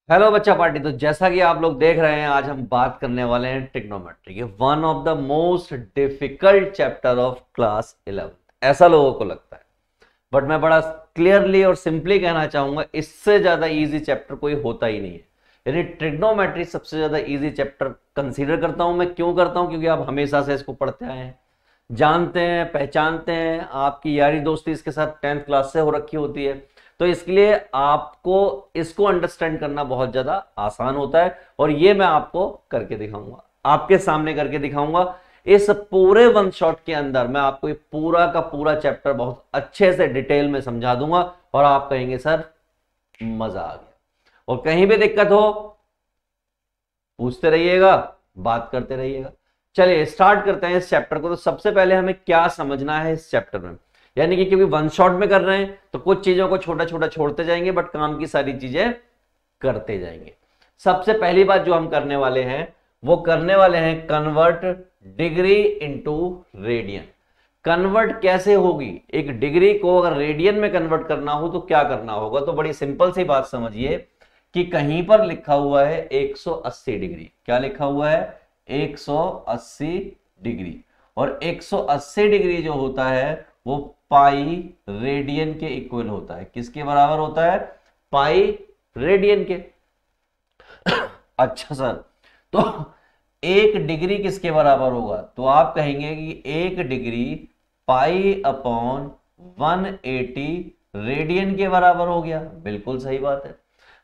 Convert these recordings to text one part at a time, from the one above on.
Hello बच्चा party. तो जैसा कि आप लोग देख रहे हैं, आज हम बात करने वाले हैं ट्रिग्नोमेट्री के one of the most difficult chapter of class 11। ऐसा लोगों को लगता है, बट मैं बड़ा क्लियरली और सिंपली कहना चाहूंगा, इससे ज्यादा इजी चैप्टर कोई होता ही नहीं है। यानी ट्रिग्नोमेट्री सबसे ज्यादा इजी चैप्टर कंसीडर करता हूं मैं। क्यों करता हूं? क्योंकि आप हमेशा से इसको पढ़ते आए हैं, जानते हैं, पहचानते हैं। आपकी यारी दोस्ती इसके साथ 10th क्लास से हो रखी होती है, तो इसके लिए आपको इसको अंडरस्टैंड करना बहुत ज्यादा आसान होता है। और ये मैं आपको करके दिखाऊंगा, आपके सामने करके दिखाऊंगा। इस पूरे वन शॉट के अंदर मैं आपको ये पूरा का पूरा चैप्टर बहुत अच्छे से डिटेल में समझा दूंगा, और आप कहेंगे सर मजा आ गया। और कहीं भी दिक्कत हो पूछते रहिएगा, बात करते रहिएगा। चलिए स्टार्ट करते हैं इस चैप्टर को। तो सबसे पहले हमें क्या समझना है इस चैप्टर में, यानी कि क्योंकि वन शॉट में कर रहे हैं तो कुछ चीजों को छोटा छोटा छोड़ते जाएंगे, बट काम की सारी चीजें करते जाएंगे। सबसे पहली बात जो हम करने वाले हैं वो करने वाले हैं convert degree into radian. Convert कैसे होगी? एक डिग्री को अगर रेडियन में कन्वर्ट करना हो तो क्या करना होगा? तो बड़ी सिंपल सी बात समझिए कि कहीं पर लिखा हुआ है 180 डिग्री। क्या लिखा हुआ है? 180 डिग्री। और 180 डिग्री जो होता है वो पाई रेडियन के इक्वल होता है। किसके बराबर होता है? पाई रेडियन के। अच्छा सर, तो एक डिग्री किसके बराबर होगा? तो आप कहेंगे कि एक डिग्री पाई अपॉन 180 रेडियन के बराबर हो गया। बिल्कुल सही बात है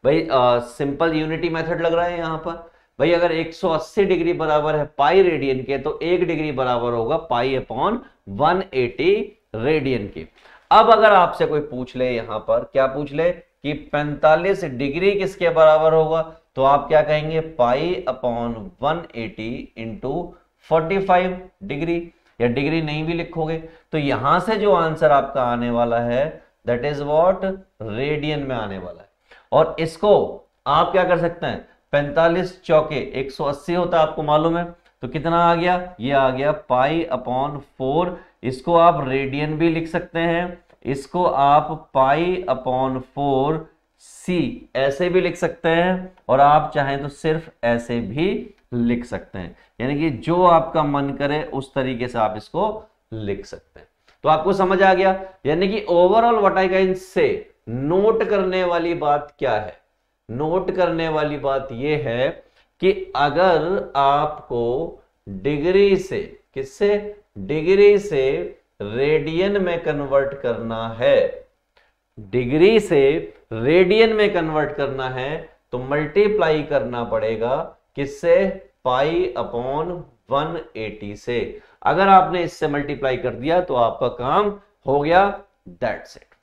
भाई। सिंपल यूनिटी मेथड लग रहा है यहां पर। भाई अगर 180 डिग्री बराबर है पाई रेडियन के, तो एक डिग्री बराबर होगा पाई अपॉन 180 रेडियन के। अब अगर आपसे कोई पूछ ले, यहां पर क्या पूछ ले कि 45 डिग्री किसके बराबर होगा, तो आप क्या कहेंगे? पाई अपॉन 180 इंटू 45 डिग्री। या डिग्री नहीं भी लिखोगे तो यहां से जो आंसर आपका आने वाला है दैट इज व्हाट? रेडियन में आने वाला है। और इसको आप क्या कर सकते हैं? 45 चौके 180 होता है, आपको मालूम है। तो कितना आ गया? ये आ गया पाई अपॉन 4। इसको आप रेडियन भी लिख सकते हैं, इसको आप पाई अपॉन 4 सी ऐसे भी लिख सकते हैं, और आप चाहें तो सिर्फ ऐसे भी लिख सकते हैं। यानी कि जो आपका मन करे उस तरीके से आप इसको लिख सकते हैं। तो आपको समझ आ गया। यानी कि overall what I can say, note करने वाली बात क्या है? नोट करने वाली बात यह है कि अगर आपको डिग्री से, किससे? डिग्री से रेडियन में कन्वर्ट करना है, डिग्री से रेडियन में कन्वर्ट करना है, तो मल्टीप्लाई करना पड़ेगा किससे? पाई अपॉन 180 से। अगर आपने इससे मल्टीप्लाई कर दिया तो आपका काम हो गया। That's it.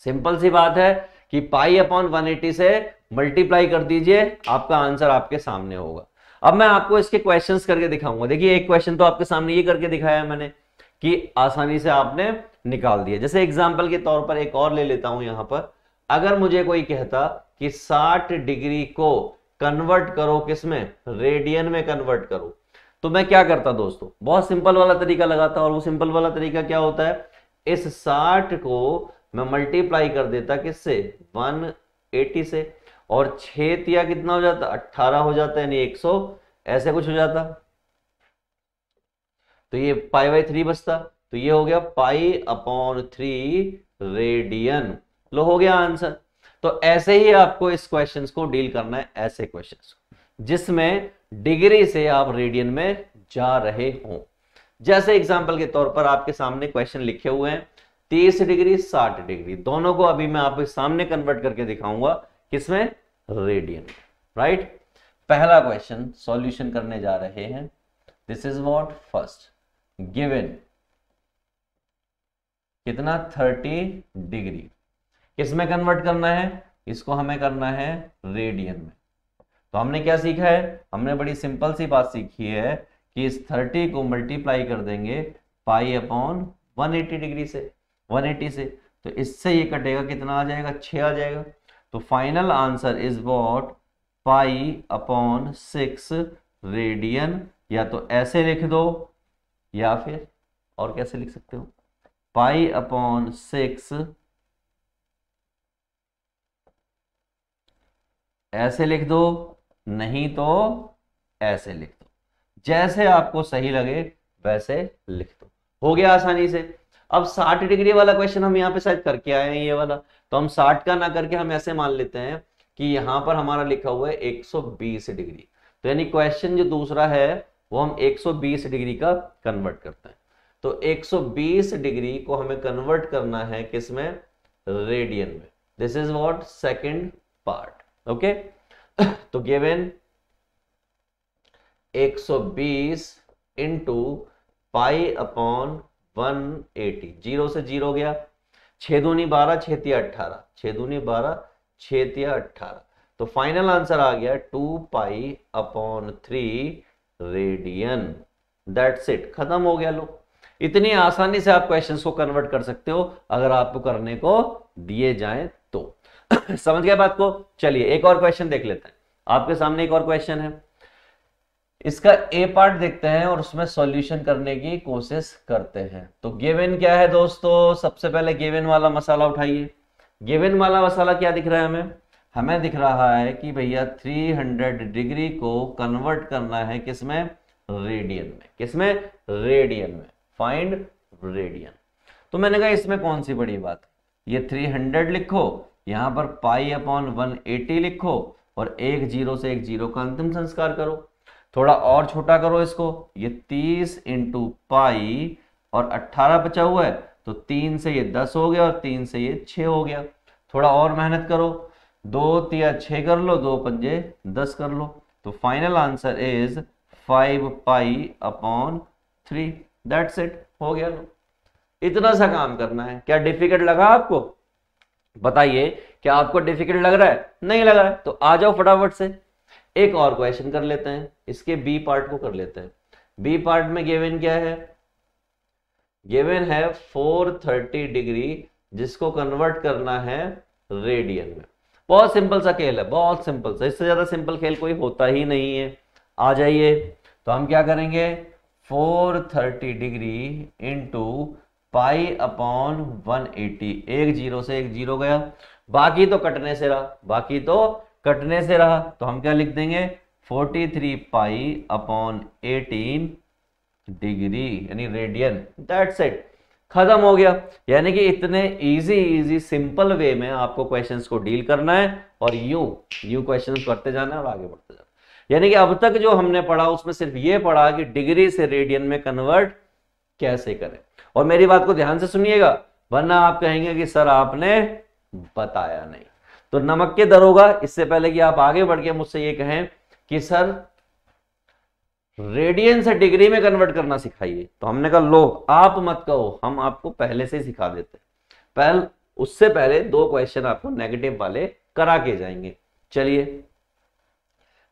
सिंपल सी बात है कि पाई अपॉन 180 से मल्टीप्लाई कर दीजिए, आपका आंसर आपके सामने होगा। अब मैं आपको इसके क्वेश्चंस करके दिखाऊंगा। देखिए एक क्वेश्चन तो आपके सामने ये करके दिखाया मैंने कि आसानी से आपने निकाल दिया। जैसे एग्जांपल के तौर पर एक और ले लेता हूं यहां पर। अगर मुझे कोई कहता कि 60 डिग्री को कन्वर्ट करो किसमें? रेडियन में कन्वर्ट करो, तो मैं क्या करता दोस्तों? बहुत सिंपल वाला तरीका लगाता। और वो सिंपल वाला तरीका क्या होता है? इस 60 को मैं मल्टीप्लाई कर देता किससे? 180 से। और 6 या कितना हो जाता? 18 हो जाता है, यानी 100 ऐसे कुछ हो जाता। तो ये पाई बाई 3 बचता। तो ये हो गया पाई अपॉन 3 रेडियन। लो हो गया आंसर। तो ऐसे ही आपको इस क्वेश्चंस को डील करना है, ऐसे क्वेश्चंस जिसमें डिग्री से आप रेडियन में जा रहे हो। जैसे एग्जांपल के तौर पर आपके सामने क्वेश्चन लिखे हुए हैं 30 डिग्री 60 डिग्री, दोनों को अभी मैं आपके सामने कन्वर्ट करके दिखाऊंगा किसमें? रेडियन। राइट। पहला क्वेश्चन सॉल्यूशन करने जा रहे हैं। This is what? First given कितना? 30 डिग्री। किसमें कन्वर्ट करना है? इसको हमें करना है रेडियन में। तो हमने क्या सीखा है? हमने बड़ी सिंपल सी बात सीखी है कि इस 30 को मल्टीप्लाई कर देंगे पाई अपॉन 180 डिग्री से, 180 से। तो इससे ये कटेगा, कितना आ जाएगा? 6 आ जाएगा। तो final answer is what? Pi upon 6 radian. या तो ऐसे लिख दो, या फिर और कैसे लिख सकते हो? पाई अपॉन 6 ऐसे लिख दो, नहीं तो ऐसे लिख दो, जैसे आपको सही लगे वैसे लिख दो। हो गया आसानी से। अब 60 डिग्री वाला क्वेश्चन हम यहाँ पे शायद करके आए हैं ये वाला, तो हम 60 का ना करके हम ऐसे मान लेते हैं कि यहां पर हमारा लिखा हुआ है 120 डिग्री, तो यानी क्वेश्चन जो दूसरा है वो हम 120 डिग्री का कन्वर्ट करते हैं। तो 120 डिग्री को हमें कन्वर्ट करना है किसमें, रेडियन में। This is what, second part. Okay, तो गिवन 120 इंटू पाई अपॉन 180, 0 से 0 गया, 6 दूनी 12, 6 तिया 18, 6 दूनी 12, 6 तिया 18, तो फाइनल आंसर आ गया 2 पाई अपॉन 3 रेडियन। दैट्स इट, खत्म हो गया। लो, इतनी आसानी से आप क्वेश्चंस को कन्वर्ट कर सकते हो अगर आपको करने को दिए जाएं तो। समझ गए बात को? चलिए एक और क्वेश्चन देख लेते हैं। आपके सामने एक और क्वेश्चन है, इसका ए पार्ट देखते हैं और उसमें सॉल्यूशन करने की कोशिश करते हैं। तो गिवन क्या है दोस्तों, सबसे पहले गिवन वाला मसाला उठाइए। गिवन वाला मसाला क्या दिख रहा है हमें? हमें दिख रहा है कि भैया 300 डिग्री को कन्वर्ट करना है किसमें, रेडियन में। किसमें? रेडियन में। Find radian. तो मैंने कहा इसमें कौन सी बड़ी बात है, ये 300 लिखो, यहां पर पाई अपॉन 180 लिखो और एक जीरो से एक जीरो का अंतिम संस्कार करो। थोड़ा और छोटा करो इसको, ये 30 इंटू पाई और 18 बचा हुआ है, तो 3 से ये 10 हो गया और 3 से ये 6 हो गया। थोड़ा और मेहनत करो, 2 तिया 6 कर लो, 2 पंजे 10 कर लो, तो final answer is 5 pi upon 3। That's it, हो गया। लो, इतना सा काम करना है। क्या डिफिकल्ट लगा आपको? बताइए, क्या आपको डिफिकल्ट लग रहा है? नहीं लग रहा है तो आ जाओ फटाफट से एक और क्वेश्चन कर लेते हैं। इसके बी पार्ट को कर लेते हैं। बी पार्ट में गिवन क्या है? गिवन है 430 डिग्री, जिसको कन्वर्ट करना है रेडियन में। बहुत सिंपल सा खेल है, बहुत सिंपल सा, इससे ज्यादा सिंपल खेल कोई होता ही नहीं है। आ जाइए, तो हम क्या करेंगे, 430 डिग्री इंटू पाई अपॉन 180, एक जीरो से एक जीरो गया, बाकी तो कटने से रहा, बाकी तो कटने से रहा, तो हम क्या लिख देंगे, 43 पाई अपॉन 18 डिग्री यानी रेडियन। दैट्स इट, खत्म हो गया। यानी कि इतने इजी सिंपल वे में आपको क्वेश्चंस को डील करना है और यूं क्वेश्चंस करते जाना है और आगे बढ़ते जाना। यानी कि अब तक जो हमने पढ़ा उसमें सिर्फ ये पढ़ा कि डिग्री से रेडियन में कन्वर्ट कैसे करें। और मेरी बात को ध्यान से सुनिएगा, वरना आप कहेंगे कि सर आपने बताया नहीं। तो नमक के दर होगा, इससे पहले कि आप आगे बढ़ के मुझसे ये कहें कि सर रेडियन से डिग्री में कन्वर्ट करना सिखाइए, तो हमने कहा लो आप मत कहो, हम आपको पहले से ही सिखा देते हैं। उससे पहले 2 क्वेश्चन आपको नेगेटिव वाले करा के जाएंगे। चलिए,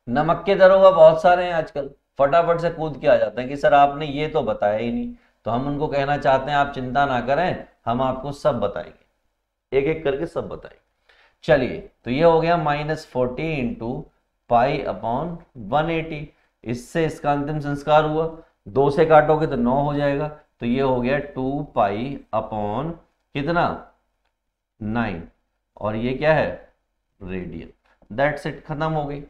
नमक के दर होगा, बहुत सारे हैं आजकल, फटाफट से कूद के आ जाते हैं कि सर आपने ये तो बताया ही नहीं। तो हम उनको कहना चाहते हैं आप चिंता ना करें, हम आपको सब बताएंगे, एक एक करके सब बताएंगे। चलिए, तो ये हो गया -40 इंटू पाई अपॉन 180, इससे इसका अंतिम संस्कार हुआ, 2 से काटोगे तो 9 हो जाएगा, तो ये हो गया 2 पाई अपॉन कितना, 9, और ये क्या है, रेडियन। दैट्स इट, खत्म हो गई।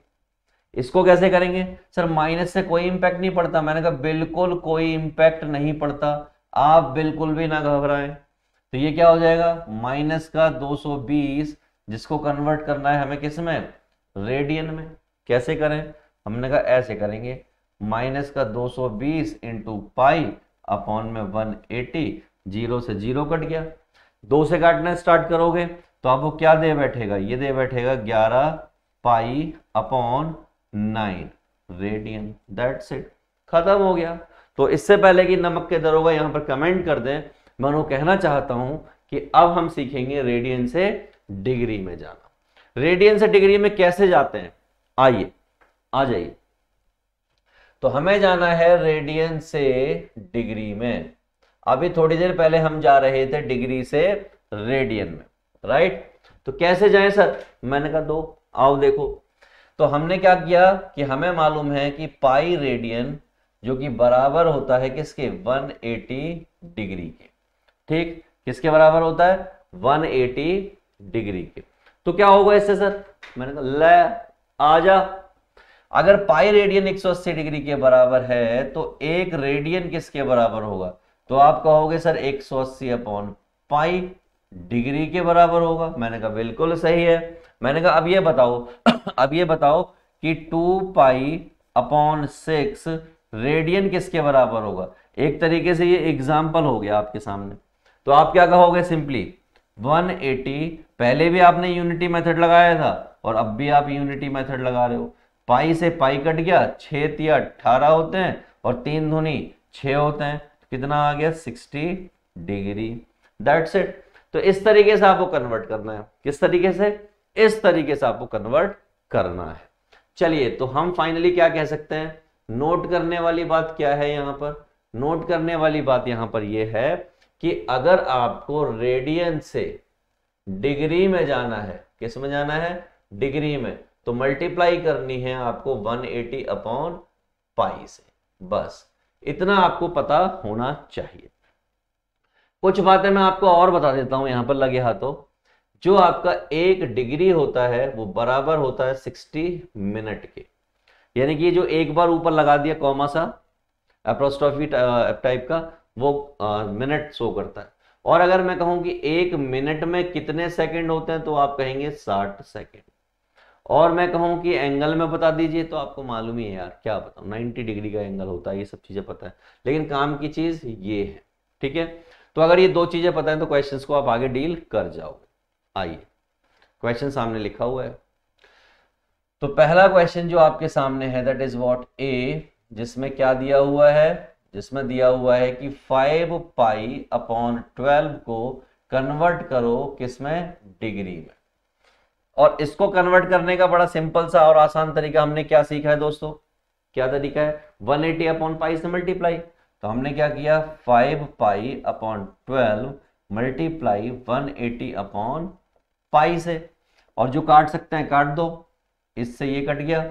इसको कैसे करेंगे? सर माइनस से कोई इंपैक्ट नहीं पड़ता। मैंने कहा बिल्कुल कोई इंपैक्ट नहीं पड़ता, आप बिल्कुल भी ना घबराएं। तो ये क्या हो जाएगा, माइनस का 220, जिसको कन्वर्ट करना है हमें किस में, रेडियन में। कैसे करें? हमने कहा ऐसे करेंगे, माइनस का 220 इंटू पाई अपॉन में 180, 0 से 0 कट गया, 2 से काटना स्टार्ट करोगे तो आपको क्या दे बैठेगा, ये दे बैठेगा 11 pi upon 9 radian. That's it, खत्म हो गया। तो इससे पहले कि नमक के दर होगा यहां पर कमेंट कर दें, मैं उन्हें कहना चाहता हूं कि अब हम सीखेंगे रेडियन से डिग्री में जाना। रेडियन से डिग्री में कैसे जाते हैं, आइए आ जाइए। तो हमें जाना है रेडियन से डिग्री में। अभी थोड़ी देर पहले हम जा रहे थे डिग्री से रेडियन में, राइट? तो कैसे जाएं सर? मैंने कहा दो, आओ देखो। तो हमने क्या किया कि हमें मालूम है कि पाई रेडियन जो कि बराबर होता है किसके, 180 डिग्री के। ठीक, किसके बराबर होता है, 180 डिग्री के। तो क्या होगा इससे सर? मैंने कहा ले, आ जा। अगर पाई रेडियन 180 डिग्री के बराबर है तो एक रेडियन किसके बराबर होगा? तो आप कहोगे सर 180 अपॉन पाई डिग्री के बराबर होगा। मैंने कहा बिल्कुल सही है। मैंने कहा अब ये बताओ अब ये बताओ कि 2 पाई अपॉन 6 रेडियन किसके बराबर होगा? एक तरीके से ये एग्जाम्पल हो गया आपके सामने। तो आप क्या कहोगे? सिंपली 180, पहले भी आपने यूनिटी मेथड लगाया था और अब भी आप यूनिटी मेथड लगा रहे हो। पाई से पाई कट गया, 6 तिया 18 होते हैं और 3 दूनी 6 होते हैं। कितना आ गया? 60 डिग्री। That's it. तो इस तरीके से आपको कन्वर्ट करना है। किस तरीके से? इस तरीके से आपको कन्वर्ट करना है। चलिए, तो हम फाइनली क्या कह सकते हैं? नोट करने वाली बात क्या है यहां पर? नोट करने वाली बात यहां पर यह है कि अगर आपको रेडियन से डिग्री में जाना है, किस में जाना है? डिग्री में, तो मल्टीप्लाई करनी है आपको 180 अपॉन पाई से। बस इतना आपको पता होना चाहिए। कुछ बातें मैं आपको और बता देता हूं यहां पर लगे हाथों। जो आपका 1 डिग्री होता है वो बराबर होता है 60 मिनट के। यानी कि जो एक बार ऊपर लगा दिया कॉमा सा एप्रोस्ट्रॉफी टाइप का, वो मिनट शो करता है। और अगर मैं कहूं कि 1 मिनट में कितने सेकंड होते हैं तो आप कहेंगे 60 सेकंड। और मैं कहूं कि एंगल में बता दीजिए तो आपको मालूम ही है यार, क्या बताऊं, 90 डिग्री का एंगल होता है। ये सब चीजें पता है, लेकिन काम की चीज ये है। ठीक है, तो अगर ये दो चीजें पता है तो क्वेश्चंस को आप आगे डील कर जाओगे। आइए, क्वेश्चन सामने लिखा हुआ है। तो पहला क्वेश्चन जो आपके सामने है दैट इज व्हाट ए, जिसमें क्या दिया हुआ है? जिसमें दिया हुआ है कि 5 पाई अपॉन 12 को कन्वर्ट करो किसमें? डिग्री में। और इसको कन्वर्ट करने का बड़ा सिंपल सा और आसान तरीका हमने क्या सीखा है दोस्तों? क्या तरीका है? 180 अपॉन पाई से मल्टीप्लाई। तो हमने क्या किया? 5 pi upon 12 multiply 180 upon pi से। और जो काट सकते हैं काट दो, इससे ये कट गया।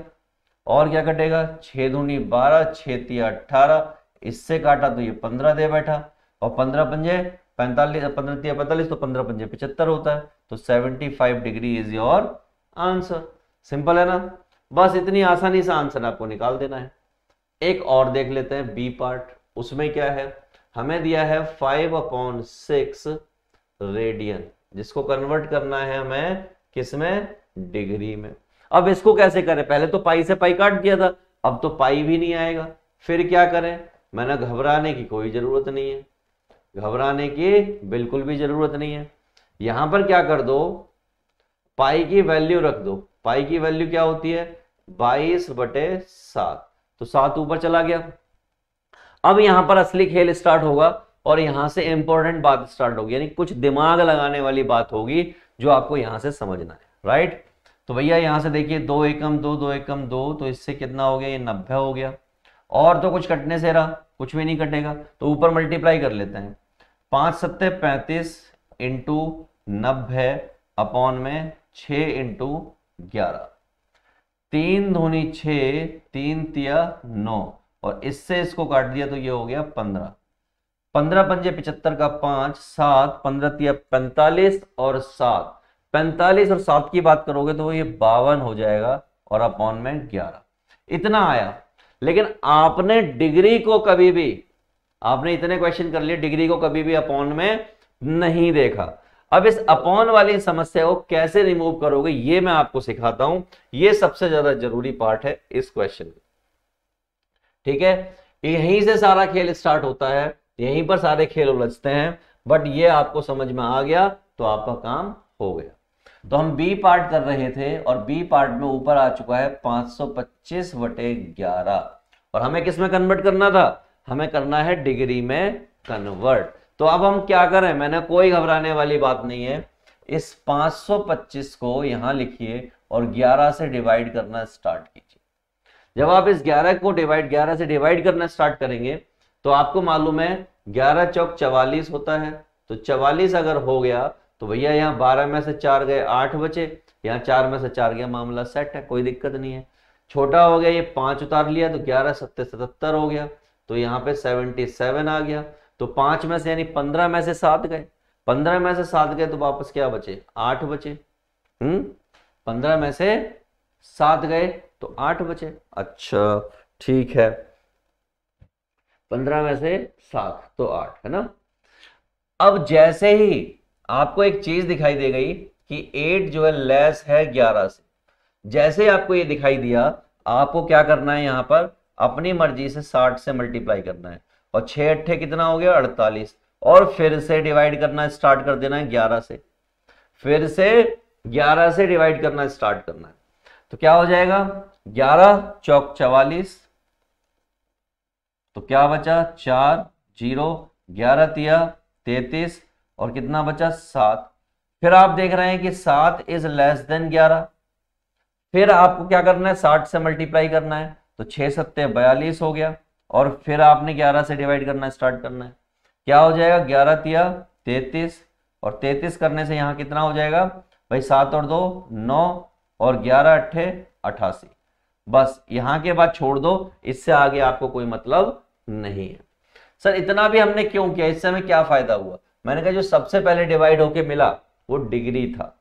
और क्या कटेगा? 6 दूनी 12, 6 तिया 18, इससे काटा तो ये 15 दे बैठा। और 15 पंजे 45, 15 तिया 45, तो 15 पंजे 75 होता है। तो 75 degree is your answer. Simple है ना? बस इतनी आसानी से आंसर आपको निकाल देना है। एक और देख लेते हैं बी पार्ट। उसमें क्या है? हमें दिया है 5 अपॉन 6 रेडियन, जिसको कन्वर्ट करना है हमें किसमें? डिग्री में। अब इसको कैसे करें? पहले तो पाई से पाई काट दिया था, अब तो पाई भी नहीं आएगा। फिर क्या करें? मैंने घबराने की कोई जरूरत नहीं है, घबराने की बिल्कुल भी जरूरत नहीं है। यहां पर क्या कर दो? पाई की वैल्यू रख दो। पाई की वैल्यू क्या होती है? 22/7। तो 7 ऊपर चला गया। अब यहां पर असली खेल स्टार्ट होगा और यहां से इंपॉर्टेंट बात स्टार्ट होगी, यानी कुछ दिमाग लगाने वाली बात होगी जो आपको यहां से समझना है। राइट? तो भैया यहां से देखिए 2 एकम 2, 2 एकम 2, तो इससे कितना हो गया? ये 90 हो गया। और तो कुछ कटने से रहा, कुछ भी नहीं कटेगा, तो ऊपर मल्टीप्लाई कर लेते हैं। 5 सत्ते 35 इंटू 90 अपॉन में 6 इंटू 11, 3 दूनी 6, 3 तिया 9, और इससे इसको काट दिया तो ये हो गया 15। 15 पंजे 75 का 5, 7, 15 तिया 45 और 7, 45 और 7 की बात करोगे तो ये 52 हो जाएगा और अपॉन में 11। इतना आया। लेकिन आपने डिग्री को कभी भी, आपने इतने क्वेश्चन कर लिए, डिग्री को कभी भी अपॉन में नहीं देखा। अब इस अपॉन वाली समस्या को कैसे रिमूव करोगे ये मैं आपको सिखाता हूं। ये सबसे ज्यादा जरूरी पार्ट है इस क्वेश्चन का। ठीक है, यहीं से सारा खेल स्टार्ट होता है, यहीं पर सारे खेल उलझते हैं। बट ये आपको समझ में आ गया तो आपका काम हो गया। तो हम बी पार्ट कर रहे थे और बी पार्ट में ऊपर आ चुका है 525/11, और हमें किस में कन्वर्ट करना था? हमें करना है डिग्री में कन्वर्ट। तो अब हम क्या करें? मैंने कोई घबराने वाली बात नहीं है। इस 525 को यहां लिखिए और 11 से डिवाइड करना स्टार्ट कीजिए। जब आप इस 11 से डिवाइड करना स्टार्ट करेंगे तो आपको मालूम है 11 चौक 44 होता है। तो 44 अगर हो गया तो भैया यहाँ 12 में से 4 गए 8 बचे, यहाँ 4 में से 4 गया, मामला सेट है, कोई दिक्कत नहीं है। छोटा हो गया, ये 5 उतार लिया तो 11 सत्ते 77 हो गया, तो यहाँ पे 77 आ गया। तो 5 में से यानी 15 में से 7 गए, 15 में से 7 गए तो वापस क्या बचे? 8 बचे। 15 में से 7 गए तो 8 बचे। अच्छा ठीक है, 15 में से 7 तो 8 है ना। अब जैसे ही आपको एक चीज दिखाई दे गई कि 8 जो है लेस है 11 से, जैसे ही आपको ये दिखाई दिया, आपको क्या करना है, यहां पर अपनी मर्जी से 60 से मल्टीप्लाई करना है, और 6 अट्ठे कितना हो गया 48, और फिर से डिवाइड करना स्टार्ट कर देना है 11 से, फिर से 11 से डिवाइड करना स्टार्ट करना है। तो क्या हो जाएगा, 11 चौक 44, तो क्या बचा 4 0, 11 तिया 33, और कितना बचा 7। फिर आप देख रहे हैं कि 7 इज लेस देन 11, फिर आपको क्या करना है 60 से मल्टीप्लाई करना है, तो 6 सत्ते 42 हो गया, और फिर आपने 11 से डिवाइड करना स्टार्ट करना है। क्या हो जाएगा 11 तिया 33, और 33 करने से यहां कितना हो जाएगा भाई, 7 और 2 9, और 11 अट्ठे 88। बस यहां के बाद छोड़ दो, इससे आगे आपको कोई मतलब नहीं है। सर इतना भी हमने क्यों किया, इससे हमें क्या फायदा हुआ? मैंने कहा जो सबसे पहले डिवाइड होके मिला वो डिग्री था,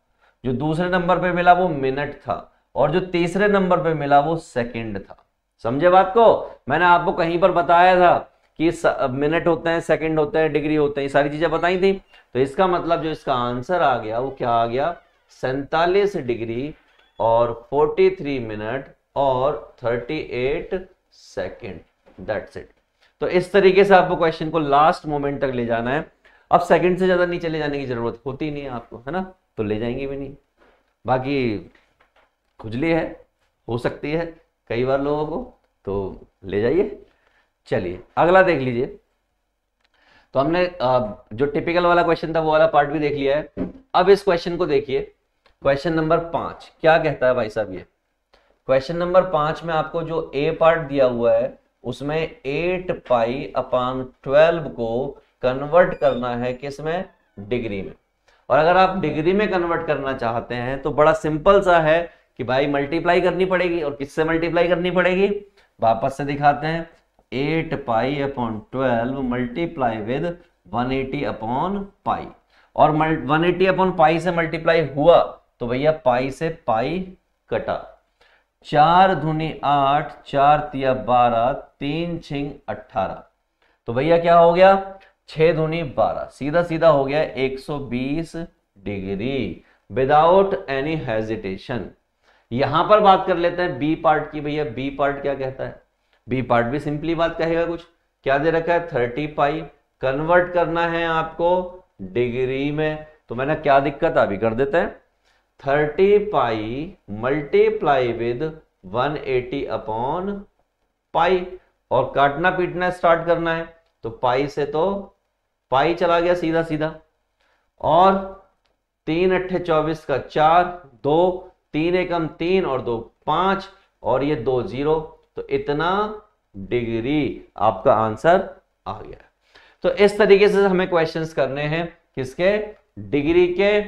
जो दूसरे नंबर पे मिला वो मिनट था, और जो तीसरे नंबर पे मिला वो सेकंड था। समझे बात को? मैंने आपको कहीं पर बताया था कि मिनट होते हैं, सेकंड होते हैं, डिग्री होते हैं, ये सारी चीजें बताई थी। तो इसका मतलब जो इसका आंसर आ गया वो क्या आ गया, 47 डिग्री और 43 मिनट और 38 सेकेंड। That's it. तो इस तरीके से आपको क्वेश्चन को लास्ट मोमेंट तक ले जाना है। अब सेकंड से ज्यादा नीचे ले जाने की जरूरत होती नहीं है आपको, है ना, तो ले जाएंगे भी नहीं। बाकी खुजली है, हो सकती है कई बार लोगों को, तो ले जाइए। चलिए अगला देख लीजिए। तो हमने जो टिपिकल वाला क्वेश्चन था वो वाला पार्ट भी देख लिया है। अब इस क्वेश्चन को देखिए, क्वेश्चन नंबर 5 क्या कहता है भाई साहब। ये क्वेश्चन नंबर 5 में आपको जो ए पार्ट दिया हुआ है उसमें 8 पाई अपान 12 को कन्वर्ट करना है किसमें, डिग्री में। और अगर आप डिग्री में कन्वर्ट करना चाहते हैं तो बड़ा सिंपल सा है कि भाई मल्टीप्लाई करनी पड़ेगी। और किससे मल्टीप्लाई करनी पड़ेगी, वापस से दिखाते हैं। 8 pi upon 12 multiply with 180 upon pi, और 180 अपॉन पाई से मल्टीप्लाई हुआ तो भैया पाई से पाई कटा, 4 दूनी 8, 4 तिया 12, 3 छिंग 18, तो भैया क्या हो गया 6 दूनी 12, सीधा सीधा हो गया 120 डिग्री विदाउट एनी हेजिटेशन। यहां पर बात कर लेते हैं बी पार्ट की। भैया बी पार्ट क्या कहता है, बी पार्ट भी सिंपली बात कहेगा कुछ, क्या दे रखा है 30 पाई, कन्वर्ट करना है आपको डिग्री में। तो मैंने क्या दिक्कत अभी कर देते हैं, 30 पाई मल्टीप्लाई विद 180 अपॉन पाई, और काटना पीटना स्टार्ट करना है। तो पाई से तो पाई चला गया सीधा सीधा, और 3 अट्ठे 24 का 4, 2 3 एकम 3 और 2 5, और ये 2 0, तो इतना डिग्री आपका आंसर आ गया। तो इस तरीके से हमें क्वेश्चंस करने हैं किसके, डिग्री के,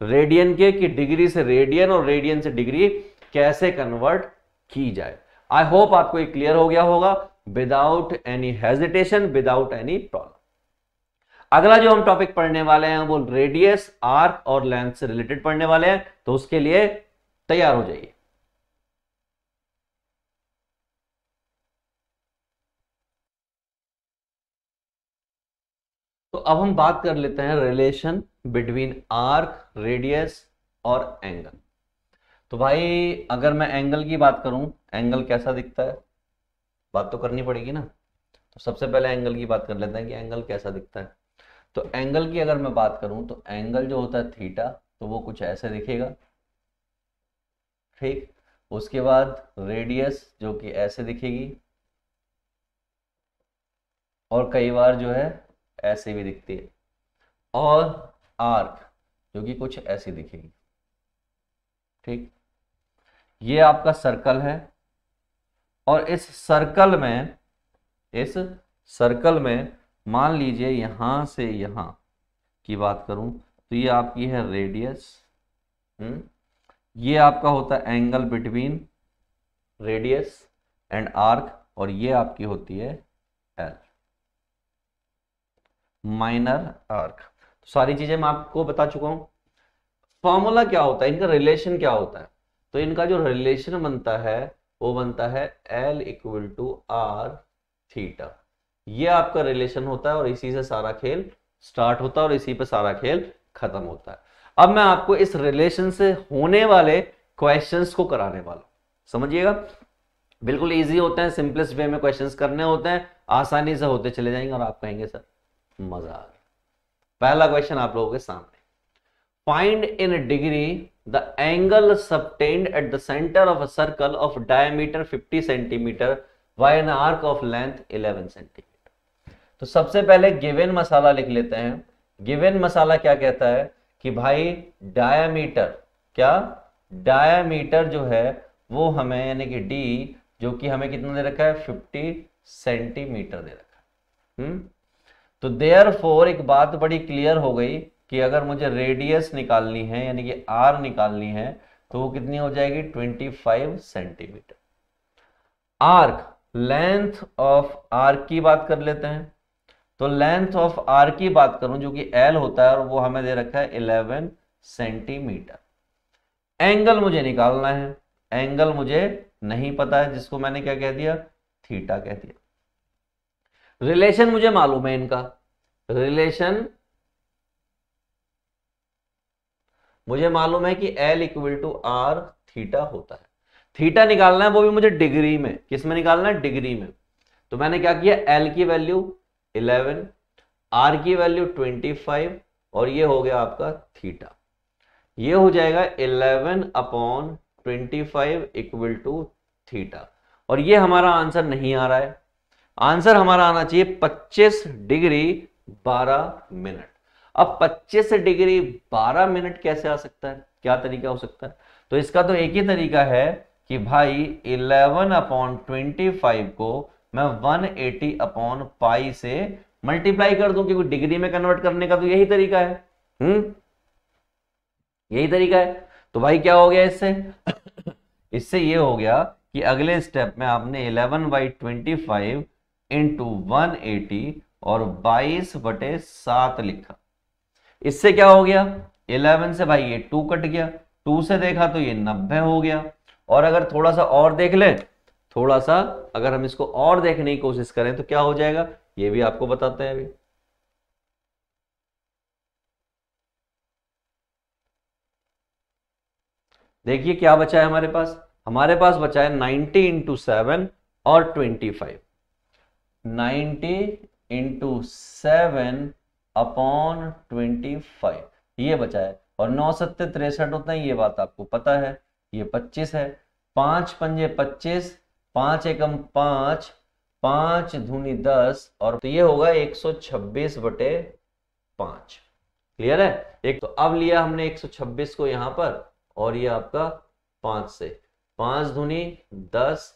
रेडियन के, कि डिग्री से रेडियन और रेडियन से डिग्री कैसे कन्वर्ट की जाए। आई होप आपको ये क्लियर हो गया होगा, without any hesitation, without any problem. अगला जो हम टॉपिक पढ़ने वाले हैं वो रेडियस, आर्क और लेंथ से रिलेटेड पढ़ने वाले हैं, तो उसके लिए तैयार हो जाइए। तो अब हम बात कर लेते हैं रिलेशन बिटवीन आर्क, रेडियस और एंगल। तो भाई अगर मैं एंगल की बात करूं, एंगल कैसा दिखता है, बात तो करनी पड़ेगी ना। तो सबसे पहले एंगल की बात कर लेते हैं कि एंगल कैसा दिखता है। तो एंगल की अगर मैं बात करूं तो एंगल जो होता है थीटा, तो वो कुछ ऐसे दिखेगा, ठीक। उसके बाद रेडियस जो कि ऐसे दिखेगी, और कई बार जो है ऐसे भी दिखती है, और आर्क जो कि कुछ ऐसी दिखेगी, ठीक। ये आपका सर्कल है, और इस सर्कल में मान लीजिए यहां से यहां की बात करूं तो ये आपकी है रेडियस, ये आपका होता है angle between radius and arc, और ये आपकी होती है एल, माइनर आर्क। तो सारी चीजें मैं आपको बता चुका हूं। फॉर्मूला क्या होता है, इनका रिलेशन क्या होता है। तो इनका जो रिलेशन बनता है वो बनता है L equal to R theta. ये आपका रिलेशन होता है और इसी से सारा खेल स्टार्ट होता है और इसी पे सारा खेल खत्म होता है। अब मैं आपको इस रिलेशन से होने वाले क्वेश्चंस को कराने वाला हूं, समझिएगा। बिल्कुल इजी होते हैं, सिंपलेस्ट वे में क्वेश्चंस करने होते हैं, आसानी से होते चले जाएंगे और आप कहेंगे सर मजा आ गया। पहला क्वेश्चन आप लोगों के सामने, find in degree the angle subtend at the centre of a circle of diameter 50 centimetre bye an arc of length 11 centimetre. तो सबसे पहले गिवन मसाला लिख लेते हैं। गिवन मसाला क्या कहता है कि भाई डायमीटर, क्या डायमीटर जो है वो हमें यानी कि डी जो कि हमें कितना दे रखा है 50 सेंटीमीटर दे रखा है। तो देयरफॉर एक बात बड़ी क्लियर हो गई कि अगर मुझे रेडियस निकालनी है यानी कि आर निकालनी है तो वो कितनी हो जाएगी 25 centimetre. Arc, length of arc की बात कर लेते हैं। तो लेंथ ऑफ आर्क की बात करूं जो कि एल होता है और वो हमें दे रखा है 11 सेंटीमीटर। एंगल मुझे निकालना है, एंगल मुझे नहीं पता है जिसको मैंने क्या कह दिया थीटा कह दिया। रिलेशन मुझे मालूम है इनका, रिलेशन मुझे मालूम है कि L equal to R theta होता है। थीटा निकालना है वो भी मुझे डिग्री में, किस में निकालना है डिग्री में। तो मैंने क्या किया L की वैल्यू 11, R की वैल्यू 25 और ये हो गया आपका थीटा। ये हो जाएगा 11 अपॉन 25 इक्वल टू थीटा। और ये हमारा आंसर नहीं आ रहा है, आंसर हमारा आना चाहिए 25 डिग्री 12 मिनट। अब 25 डिग्री 12 मिनट कैसे आ सकता है, क्या तरीका हो सकता है? तो इसका तो एक ही तरीका है कि भाई 11 अपॉन 25 को मैं 180 अपॉन पाई से मल्टीप्लाई कर दूं, क्योंकि डिग्री में कन्वर्ट करने का तो यही तरीका है। यही तरीका है। तो भाई क्या हो गया इससे इससे ये हो गया कि अगले स्टेप में आपने 11/25 इंटू 180 और 22/7 लिखा। इससे क्या हो गया 11 से भाई ये 2 कट गया, 2 से देखा तो ये 90 हो गया। और अगर थोड़ा सा और देख ले, थोड़ा सा अगर हम इसको और देखने की कोशिश करें तो क्या हो जाएगा ये भी आपको बताते हैं अभी। देखिए क्या बचा है हमारे पास बचा है 90 इंटू 7 और 25। 90 इंटू 7 अपॉन 25 ये बचा है। और 9 7 63 होता है, ये बात आपको पता है। ये 25 है, 5 पंजे 25, 5 एकम 5, 5 दूनी 10 और तो ये होगा 126/5। क्लियर है? एक तो अब लिया हमने 126 को यहां पर और ये आपका 5 से 5 दूनी 10,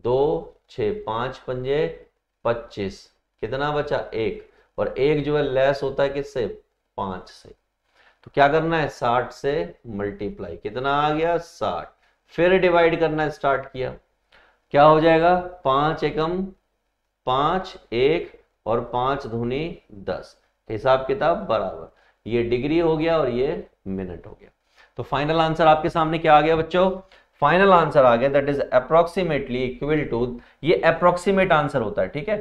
2 6 5 पंजे 25, कितना बचा 1 और 1 जो है लेस होता है किससे 5 से। तो क्या करना है 60 से मल्टीप्लाई, कितना आ गया 60, फिर डिवाइड करना स्टार्ट किया, क्या हो जाएगा 5 एकम 5 1 और 5 दूनी 10, हिसाब किताब बराबर। ये डिग्री हो गया और ये मिनट हो गया। तो फाइनल आंसर आपके सामने क्या आ गया बच्चों? फाइनल आंसर आ गया that is approximately equal to, ये अप्रोक्सीमेट आंसर होता है, ठीक है,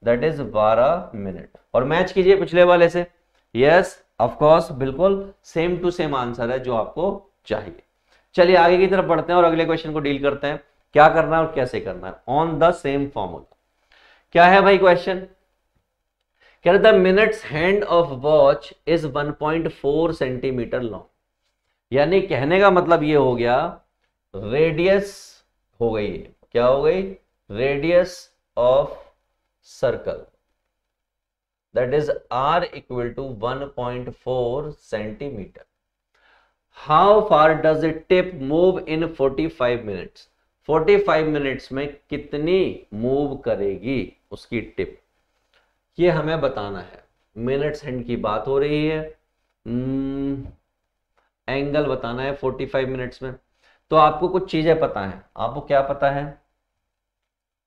दैट इज 12 मिनट। और मैच कीजिए पिछले वाले से। यस ऑफ कोर्स, बिल्कुल सेम टू सेम आंसर है जो आपको चाहिए। चलिए आगे की तरफ बढ़ते हैं और अगले क्वेश्चन को डील करते हैं, क्या करना है और कैसे करना है ऑन द सेम फॉर्मूला। क्या है भाई क्वेश्चन? कह रहा था minutes hand of watch is 1.4 centimetre long. यानी कहने का मतलब ये हो गया रेडियस हो गई, क्या हो गई radius of circle that is r equal to 1.4 centimetre. How far does it tip move in 45 minutes? 45 minutes में कितनी मूव करेगी उसकी टिप, ये हमें बताना है। मिनट्स हैंड की बात हो रही है, एंगल बताना है 45 मिनट्स में। तो आपको कुछ चीजें पता है। आपको क्या पता है?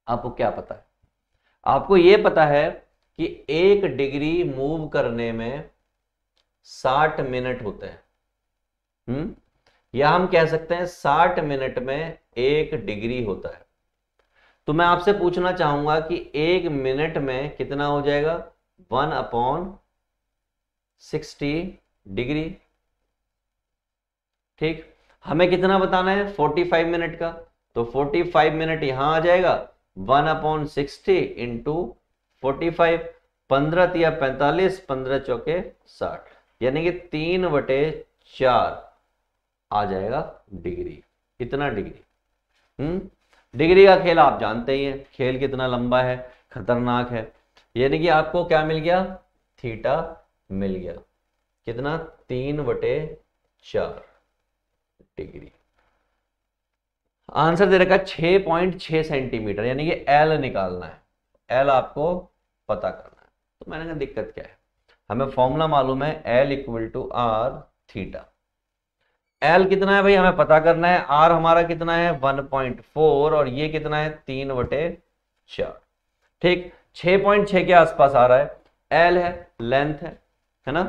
आपको क्या पता है? आपको ये पता है कि 1 डिग्री मूव करने में 60 मिनट होते हैं। या हम कह सकते हैं 60 मिनट में 1 डिग्री होता है। तो मैं आपसे पूछना चाहूंगा कि 1 मिनट में कितना हो जाएगा, 1/60 डिग्री। ठीक, हमें कितना बताना है, 45 मिनट का। तो 45 मिनट यहां आ जाएगा, 1/60 इंटू 45, 15 या 45, 15 चौके 60, यानी कि 3/4 आ जाएगा डिग्री। इतना डिग्री। डिग्री का खेल आप जानते ही हैं, खेल कितना लंबा है, खतरनाक है। यानी कि आपको क्या मिल गया, थीटा मिल गया, कितना, 3/4 डिग्री। आंसर दे रखा 6.6 सेंटीमीटर, यानी कि एल निकालना है, एल आपको पता करना है। तो मैंने कहा दिक्कत क्या है, हमें फॉर्मूला मालूम है, L equal to R theta. L कितना है भाई हमें पता करना है, आर हमारा कितना है 1.4 और ये कितना है 3/4। ठीक, 6.6 के आसपास आ रहा है, एल है, लेंथ है ना।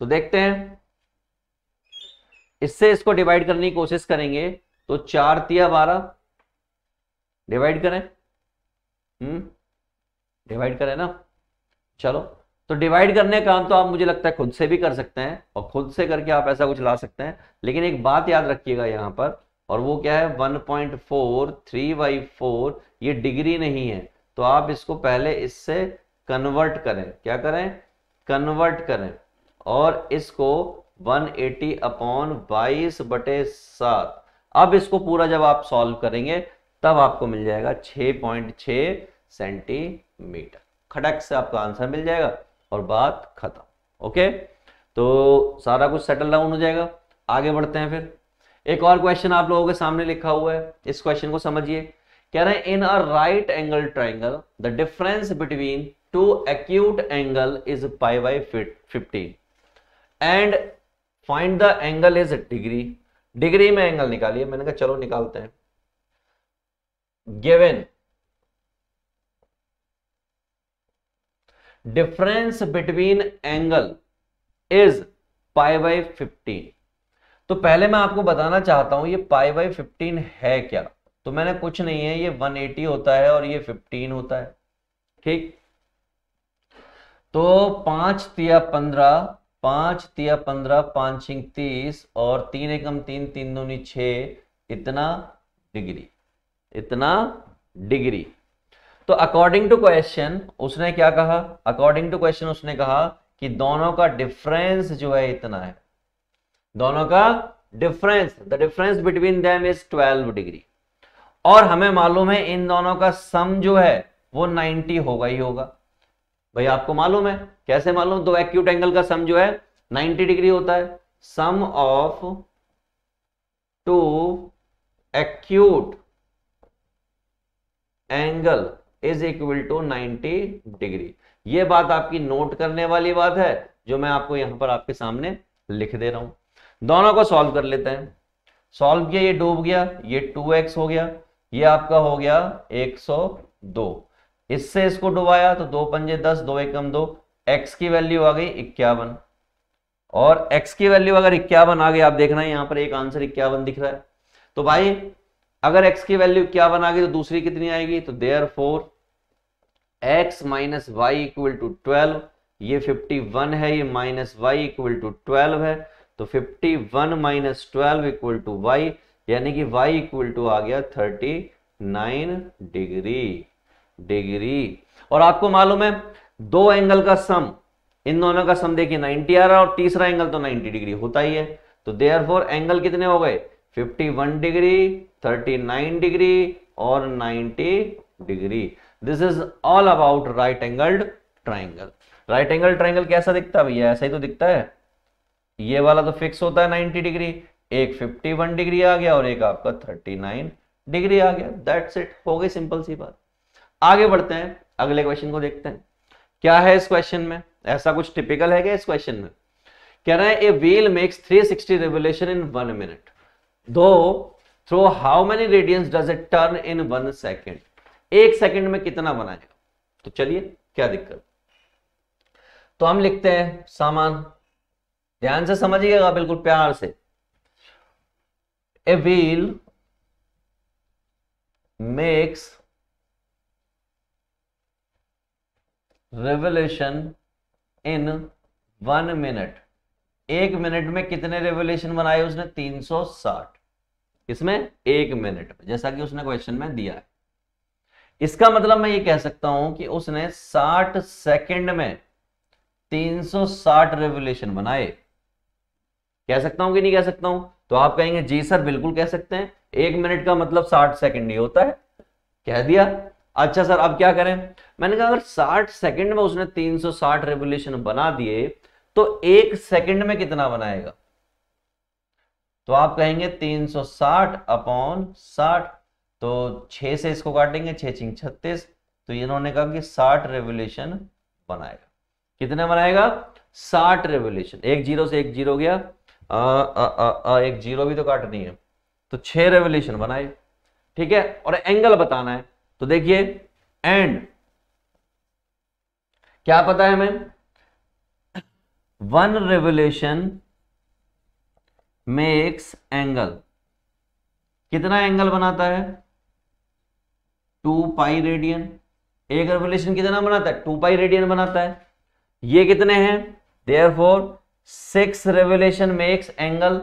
तो देखते हैं, इससे इसको डिवाइड करने की कोशिश करेंगे। तो 4 तिया 12, डिवाइड करें, डिवाइड करें ना। चलो, तो डिवाइड करने का काम तो आप मुझे लगता है खुद से भी कर सकते हैं, और खुद से करके आप ऐसा कुछ ला सकते हैं। लेकिन एक बात याद रखिएगा यहां पर, और वो क्या है, 1.4 3/4 ये डिग्री नहीं है। तो आप इसको पहले इससे कन्वर्ट करें, क्या करें, कन्वर्ट करें, और इसको 180/22/7। अब इसको पूरा जब आप सॉल्व करेंगे तब आपको मिल जाएगा 6.6 सेंटीमीटर। खटक से आपका आंसर मिल जाएगा और बात खत्म। ओके, तो सारा कुछ सेटल डाउन हो जाएगा। आगे बढ़ते हैं फिर। एक और क्वेश्चन आप लोगों के सामने लिखा हुआ है, इस क्वेश्चन को समझिए। कह रहे हैं in a right angle triangle the difference between two acute angle is π/15 and find the angle is degree. Degree में एंगल निकालिए। मैंने कहा चलो निकालते हैं। Given difference between angle is π/15। तो पहले मैं आपको बताना चाहता हूं ये π/15 है क्या। तो मैंने कुछ नहीं है, ये 180 होता है और ये 15 होता है। ठीक, तो 5 तिया 15, 5 तिया 15, 5 छिंग 30 और 3 एकम 3, 3 दूनी 6, इतना डिग्री, इतना डिग्री। तो अकॉर्डिंग टू क्वेश्चन उसने क्या कहा, अकॉर्डिंग टू क्वेश्चन उसने कहा कि दोनों का डिफरेंस जो है इतना है, दोनों का difference, the difference between them is 12 degree. और हमें मालूम है इन दोनों का सम जो है वो 90 होगा ही होगा। भाई आपको मालूम है, कैसे मालूम, दो एक्यूट एंगल का सम जो है 90 डिग्री होता है। Sum of two acute angle is equal to 90 degree. ये बात आपकी नोट करने वाली बात है, जो मैं आपको यहां पर आपके सामने लिख दे रहा हूं। दोनों को सॉल्व कर लेते हैं। सॉल्व किया, ये डूब गया, ये 2x हो गया, ये आपका हो गया 102। इससे इसको डुबाया तो 2 पंजे 10, 2 एकम 2, x की वैल्यू आ गई 51। और x की वैल्यू अगर 51 आ गई, आप देखना है यहां पर एक आंसर 51 दिख रहा है। तो भाई अगर x की वैल्यू 51 आ गई तो दूसरी कितनी आएगी, तो therefore x minus y equal to 12, ये 51 है, ये माइनस वाई इक्वल टू 12 है। तो 51 माइनस 12 इक्वल टू वाई, यानी कि y इक्वल टू आ गया 39 डिग्री। और आपको मालूम है दो एंगल का सम, इन दोनों का सम देखिए 90 आ रहा है, और तीसरा एंगल तो 90 डिग्री होता ही है। तो देयरफॉर एंगल कितने हो गए, 51 डिग्री, 39 डिग्री और 90 degree. This is all about right angled triangle. Right angle triangle कैसा दिखता है भैया, ऐसा ही तो दिखता है। ये वाला तो फिक्स होता है 90 डिग्री, एक 51 डिग्री आ गया और एक आपका 39 डिग्री आ गया। दैट्स इट, हो गई सिंपल सी बात। आगे बढ़ते हैं, अगले क्वेश्चन को देखते हैं क्या है इस क्वेश्चन में। ऐसा कुछ टिपिकल है क्या इस क्वेश्चन में। कह रहा है a wheel makes 360 revolution in 1 minute, दो through how many radians does it turn in 1 second. 1 second में कितना बनाएगा। तो चलिए क्या दिक्कत, तो हम लिखते हैं सामान, ध्यान से समझिएगा बिल्कुल प्यार से। ए wheel makes revolution in 1 minute. 1 minute में कितने रेवोल्यूशन बनाए उसने? 360। इसमें 1 मिनट में, जैसा कि उसने क्वेश्चन में दिया है। इसका मतलब मैं ये कह सकता हूं कि उसने 60 सेकंड में 360 रेवोल्यूशन बनाए। कह सकता हूं कि नहीं कह सकता हूं? तो आप कहेंगे जी सर बिल्कुल कह सकते हैं, 1 मिनट का मतलब 60 सेकंड ही होता है। कह दिया। अच्छा सर अब क्या करें? मैंने कहा अगर 60 सेकंड में उसने 360 रेवोल्यूशन बना दिए तो 1 सेकंड में कितना बनाएगा? तो आप कहेंगे 360 अपॉन 60, तो 6 से इसको काटेंगे, 6 6 36, तो इन्होंने कहा कि 60 रेवोल्यूशन बनाएगा। कितने बनाएगा? 60 रेवोल्यूशन। एक जीरो से एक जीरो गया, एक जीरो भी तो काटनी है, तो 6 रेवोल्यूशन बनाए। ठीक है, और एंगल बताना है, तो देखिए एंड क्या पता है हमें? 1 रेवोल्यूशन मेक्स एंगल। कितना एंगल बनाता है? 2 पाई रेडियन। एक रेवोल्यूशन कितना बनाता है? 2 पाई रेडियन बनाता है। ये कितने हैं? Therefore 6 revolution makes angle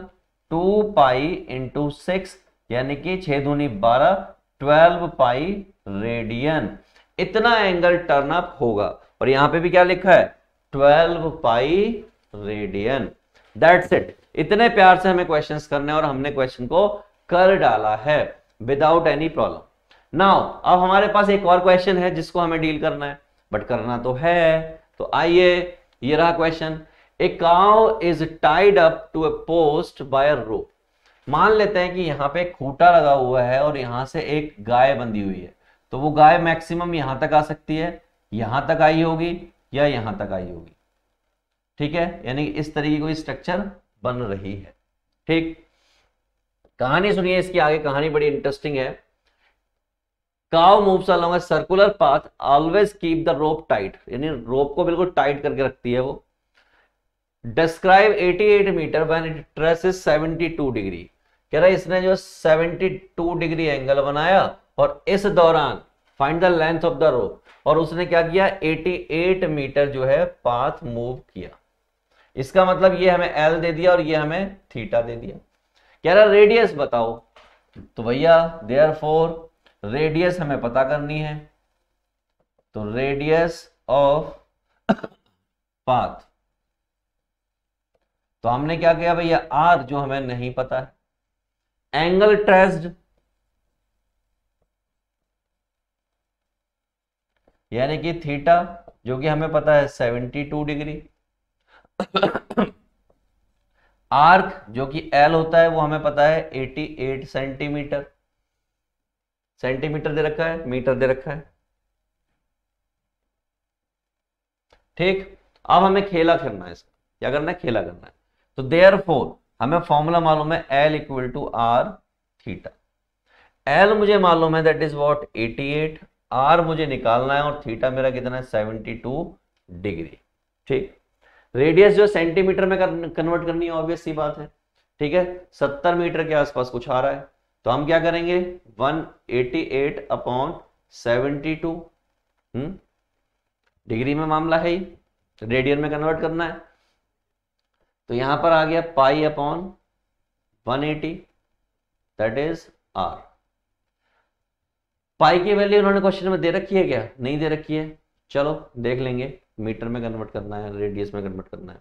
2 pi into 6, यानी कि 6 दूनी 12, 12 पाई रेडियन। इतना एंगल टर्न अप होगा। और यहां पे भी क्या लिखा है? 12 पाई रेडियन। That's it. इतने प्यार से हमें क्वेश्चंस करने, और हमने क्वेश्चन को कर डाला है विदाउट एनी प्रॉब्लम। नाउ अब हमारे पास एक और क्वेश्चन है जिसको हमें डील करना है, बट करना तो है। तो आइए, ये रहा question. A cow is tied up to a post by a rope. मान लेते हैं कि यहां पे एक खूंटा लगा हुआ है और यहां से एक गाय बंधी हुई है, तो वो गाय मैक्सिमम यहां तक आ सकती है, यहां तक आई होगी या यहां तक आई होगी। ठीक है, यानी इस तरीके की स्ट्रक्चर बन रही है। ठीक, कहानी सुनिए इसकी आगे, कहानी बड़ी इंटरेस्टिंग है। Cow moves along a circular path, always keep the rope tight, यानी रोप को बिल्कुल टाइट करके रखती है वो। Describe 88 metre when it traces 72 degree. कह रहा है इसने जो 72 डिग्री एंगल बनाया और इस दौरान find the length of the rope, और उसने क्या किया? 88 मीटर जो है पाथ मूव किया। इसका मतलब ये हमें एल दे दिया और ये हमें थीटा दे दिया। कह रहा रेडियस बताओ, तो भैया देयरफॉर रेडियस हमें पता करनी है, तो रेडियस ऑफ पाथ, तो हमने क्या किया भैया? आर जो हमें नहीं पता है। एंगल ट्रेस्ड, यानी कि थीटा, जो कि हमें पता है 72 डिग्री। आर्क जो कि एल होता है वो हमें पता है 88 सेंटीमीटर। सेंटीमीटर दे रखा है, मीटर दे रखा है। ठीक, अब हमें खेला करना है, इसका क्या करना है? खेला करना है। तो देयरफॉर हमें फॉर्मूला मालूम है, L equal to R theta. L मुझे मालूम है दैट इज व्हाट? 88। आर मुझे निकालना है और थीटा मेरा कितना है? 72 डिग्री। ठीक, रेडियस जो सेंटीमीटर में कन्वर्ट करनी है, ऑब्वियस सी बात है। ठीक है, 70 मीटर के आसपास कुछ आ रहा है, तो हम क्या करेंगे? 188 अपॉन 72, डिग्री में मामला है ही, रेडियन में कन्वर्ट करना है, तो यहां पर आ गया pi upon 180, that is R. Pi की वैल्यू उन्होंने क्वेश्चन में दे रखी है क्या? नहीं दे रखी है, चलो देख लेंगे। मीटर में कन्वर्ट करना है, रेडियस में कन्वर्ट करना है।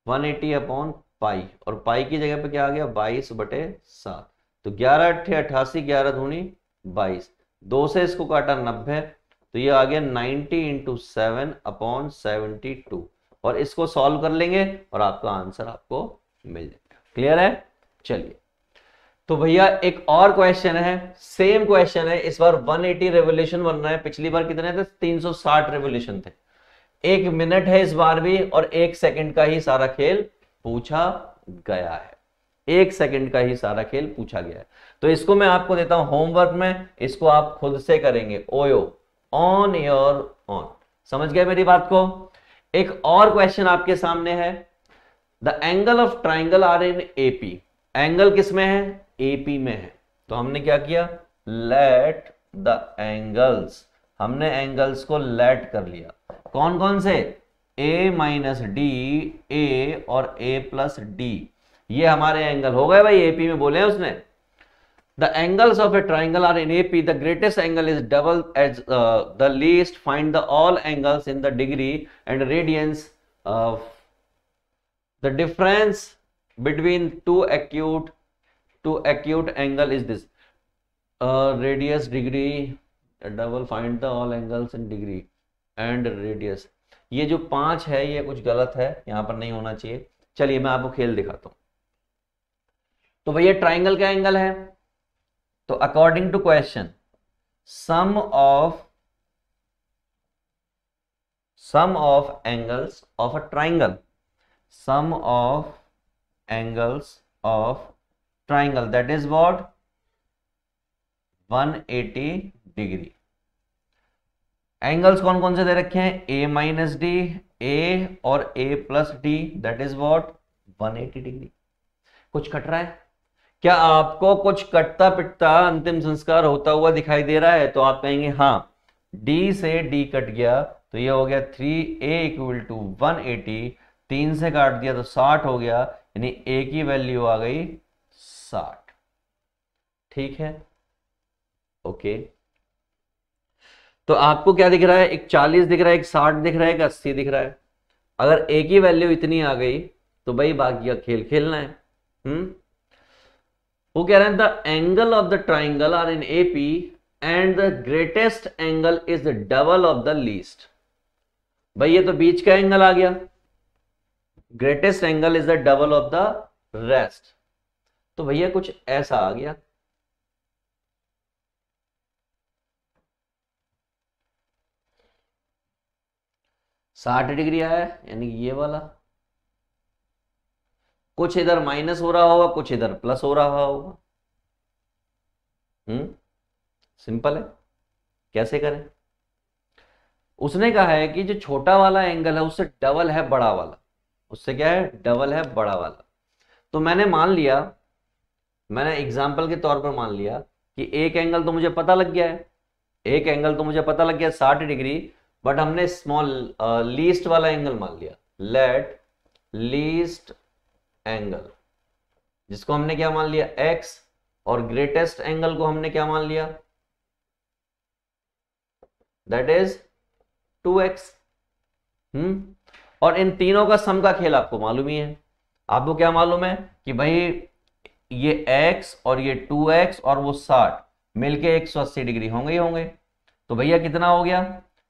180 अपॉन पाई, और पाई की जगह पे क्या आ गया? 22/7, तो 11 अट्ठे 88, 11 दूनी 22, 2 से इसको काटा 90, तो ये आ गया 90 इंटू 7 अपॉन 72, और इसको सॉल्व कर लेंगे और आपका आंसर आपको मिल जाएगा। क्लियर है? चलिए, तो भैया एक और क्वेश्चन है, सेम क्वेश्चन है, इस बार 180 रेवोल्यूशन बन रहा है। पिछली बार कितने थे? 360 रेवोल्यूशन थे। 1 मिनट है इस बार भी, और 1 सेकंड का ही सारा खेल पूछा गया है। 1 सेकंड का ही सारा खेल पूछा गया है। तो इसको मैं आपको देता हूं होमवर्क में, इसको आप खुद से करेंगे। OYO, on your on. समझ गए मेरी बात को? एक और क्वेश्चन आपके सामने है, the angle of triangle are in AP, angle किस में है, एपी में है। तो हमने क्या किया, लेट द एंगल्स, हमने एंगल्स को लेट कर लिया। कौन कौन से, a माइनस डी, ए और a प्लस डी, ये हमारे एंगल हो गए भाई, एपी में बोले हैं उसने। The angles of a triangle are in AP. The greatest angle is double as the least. Find the all angles in the degree and radians. The difference between two acute angle is this. Radius, degree, double. Find the all angles in degree and radius. ये जो 5 है ये कुछ गलत है, यहां पर नहीं होना चाहिए। चलिए मैं आपको खेल दिखाता हूं। तो भैया ट्राइंगल का एंगल है, तो according to question sum of angles of a triangle, sum of angles of triangle that is what 180 degree. Angles कौन कौन से दे रखे हैं, a माइनस डी, ए और a plus D, that is what 180 degree. कुछ कट रहा है क्या, आपको कुछ कटता पिटता अंतिम संस्कार होता हुआ दिखाई दे रहा है? तो आप कहेंगे हाँ, D से D कट गया तो ये हो गया 3a इक्वल टू 180, 3 से काट दिया तो 60 हो गया, यानी a की वैल्यू आ गई 60। ठीक है, ओके। तो आपको क्या दिख रहा है, एक 40 दिख रहा है, एक 60 दिख रहा है, एक 80 दिख रहा है। अगर a की वैल्यू इतनी आ गई तो भाई बाकी का खेल खेलना है। वो कह रहे हैं the angle of the triangle are in AP and the greatest angle is the double of the least. भाई ये तो बीच का एंगल आ गया, greatest angle is the double of the rest. तो भैया कुछ ऐसा आ गया, साठ डिग्री आया यानी ये वाला, कुछ इधर माइनस हो रहा होगा, कुछ इधर प्लस हो रहा होगा। सिंपल है, कैसे करें? उसने कहा है कि जो छोटा वाला एंगल है उससे डबल है बड़ा वाला, उससे क्या है, डबल है बड़ा वाला। तो मैंने मान लिया, मैंने एग्जाम्पल के तौर पर मान लिया कि एक एंगल तो मुझे पता लग गया है, एक एंगल तो मुझे पता लग गया 60 डिग्री, बट हमने स्मॉल लीस्ट वाला एंगल मान लिया। लेट लीस्ट एंगल, जिसको हमने क्या मान लिया x, और ग्रेटेस्ट एंगल को हमने क्या मान लिया, दैट इज 2x। और इन तीनों का सम का खेल आपको मालूम ही है। आपको क्या मालूम है कि भाई ये x और ये 2x और वो 60 मिलके 180 डिग्री होंगे ही होंगे। तो भैया कितना हो गया,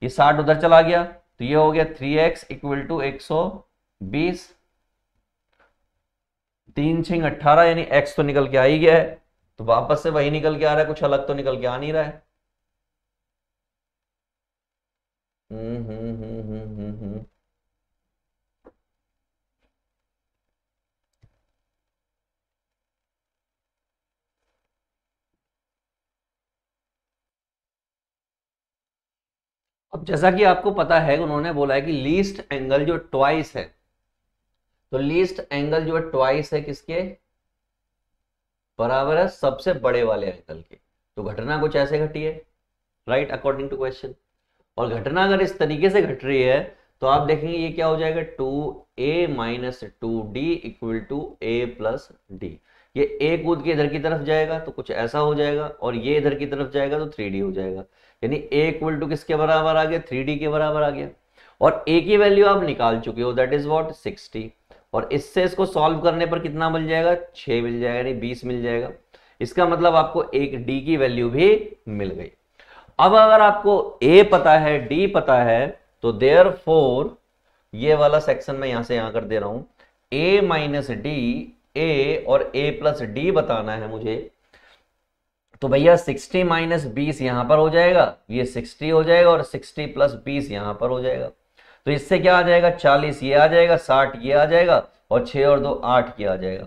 ये 60 उधर चला गया तो ये हो गया 3x इक्वल टू 120, 3 6 18, यानी x तो निकल के आ ही गया है, तो वापस से वही निकल के आ रहा है, कुछ अलग तो निकल के आ नहीं रहा है। अब जैसा कि आपको पता है, उन्होंने बोला है कि लीस्ट एंगल जो ट्वाइस है, तो लीस्ट एंगल जो है ट्वाइस है किसके बराबर है, सबसे बड़े वाले एंगल के। तो घटना कुछ ऐसे घटी है, राइट, अकॉर्डिंग टू क्वेश्चन। और घटना अगर इस तरीके से घट रही है तो आप देखेंगे ये क्या हो जाएगा, 2a minus 2d equal to a plus d. ये a कूद के इधर की तरफ जाएगा तो कुछ ऐसा हो जाएगा, और ये इधर की तरफ जाएगा तो 3d हो जाएगा, यानी a इक्वल टू किसके बराबर आ गया, 3d के बराबर आ गया। और a की वैल्यू आप निकाल चुके हो, दैट इज व्हाट 60, और इससे इसको सॉल्व करने पर कितना मिल जाएगा, 6 मिल जाएगा, यानी 20 मिल जाएगा। इसका मतलब आपको एक d की वैल्यू भी मिल गई। अब अगर आपको a पता है, d पता है, तो देयरफॉर ये वाला सेक्शन में यहां से यहां कर दे रहा हूं, a माइनस डी, a और a प्लस डी बताना है मुझे। तो भैया 60 माइनस 20 यहां पर हो जाएगा, ये 60 हो जाएगा, और 60 प्लस 20 यहां पर हो जाएगा। तो इससे क्या आ जाएगा, 40 ये आ जाएगा, 60 ये आ जाएगा, और 6 और 2 8 ये आ जाएगा।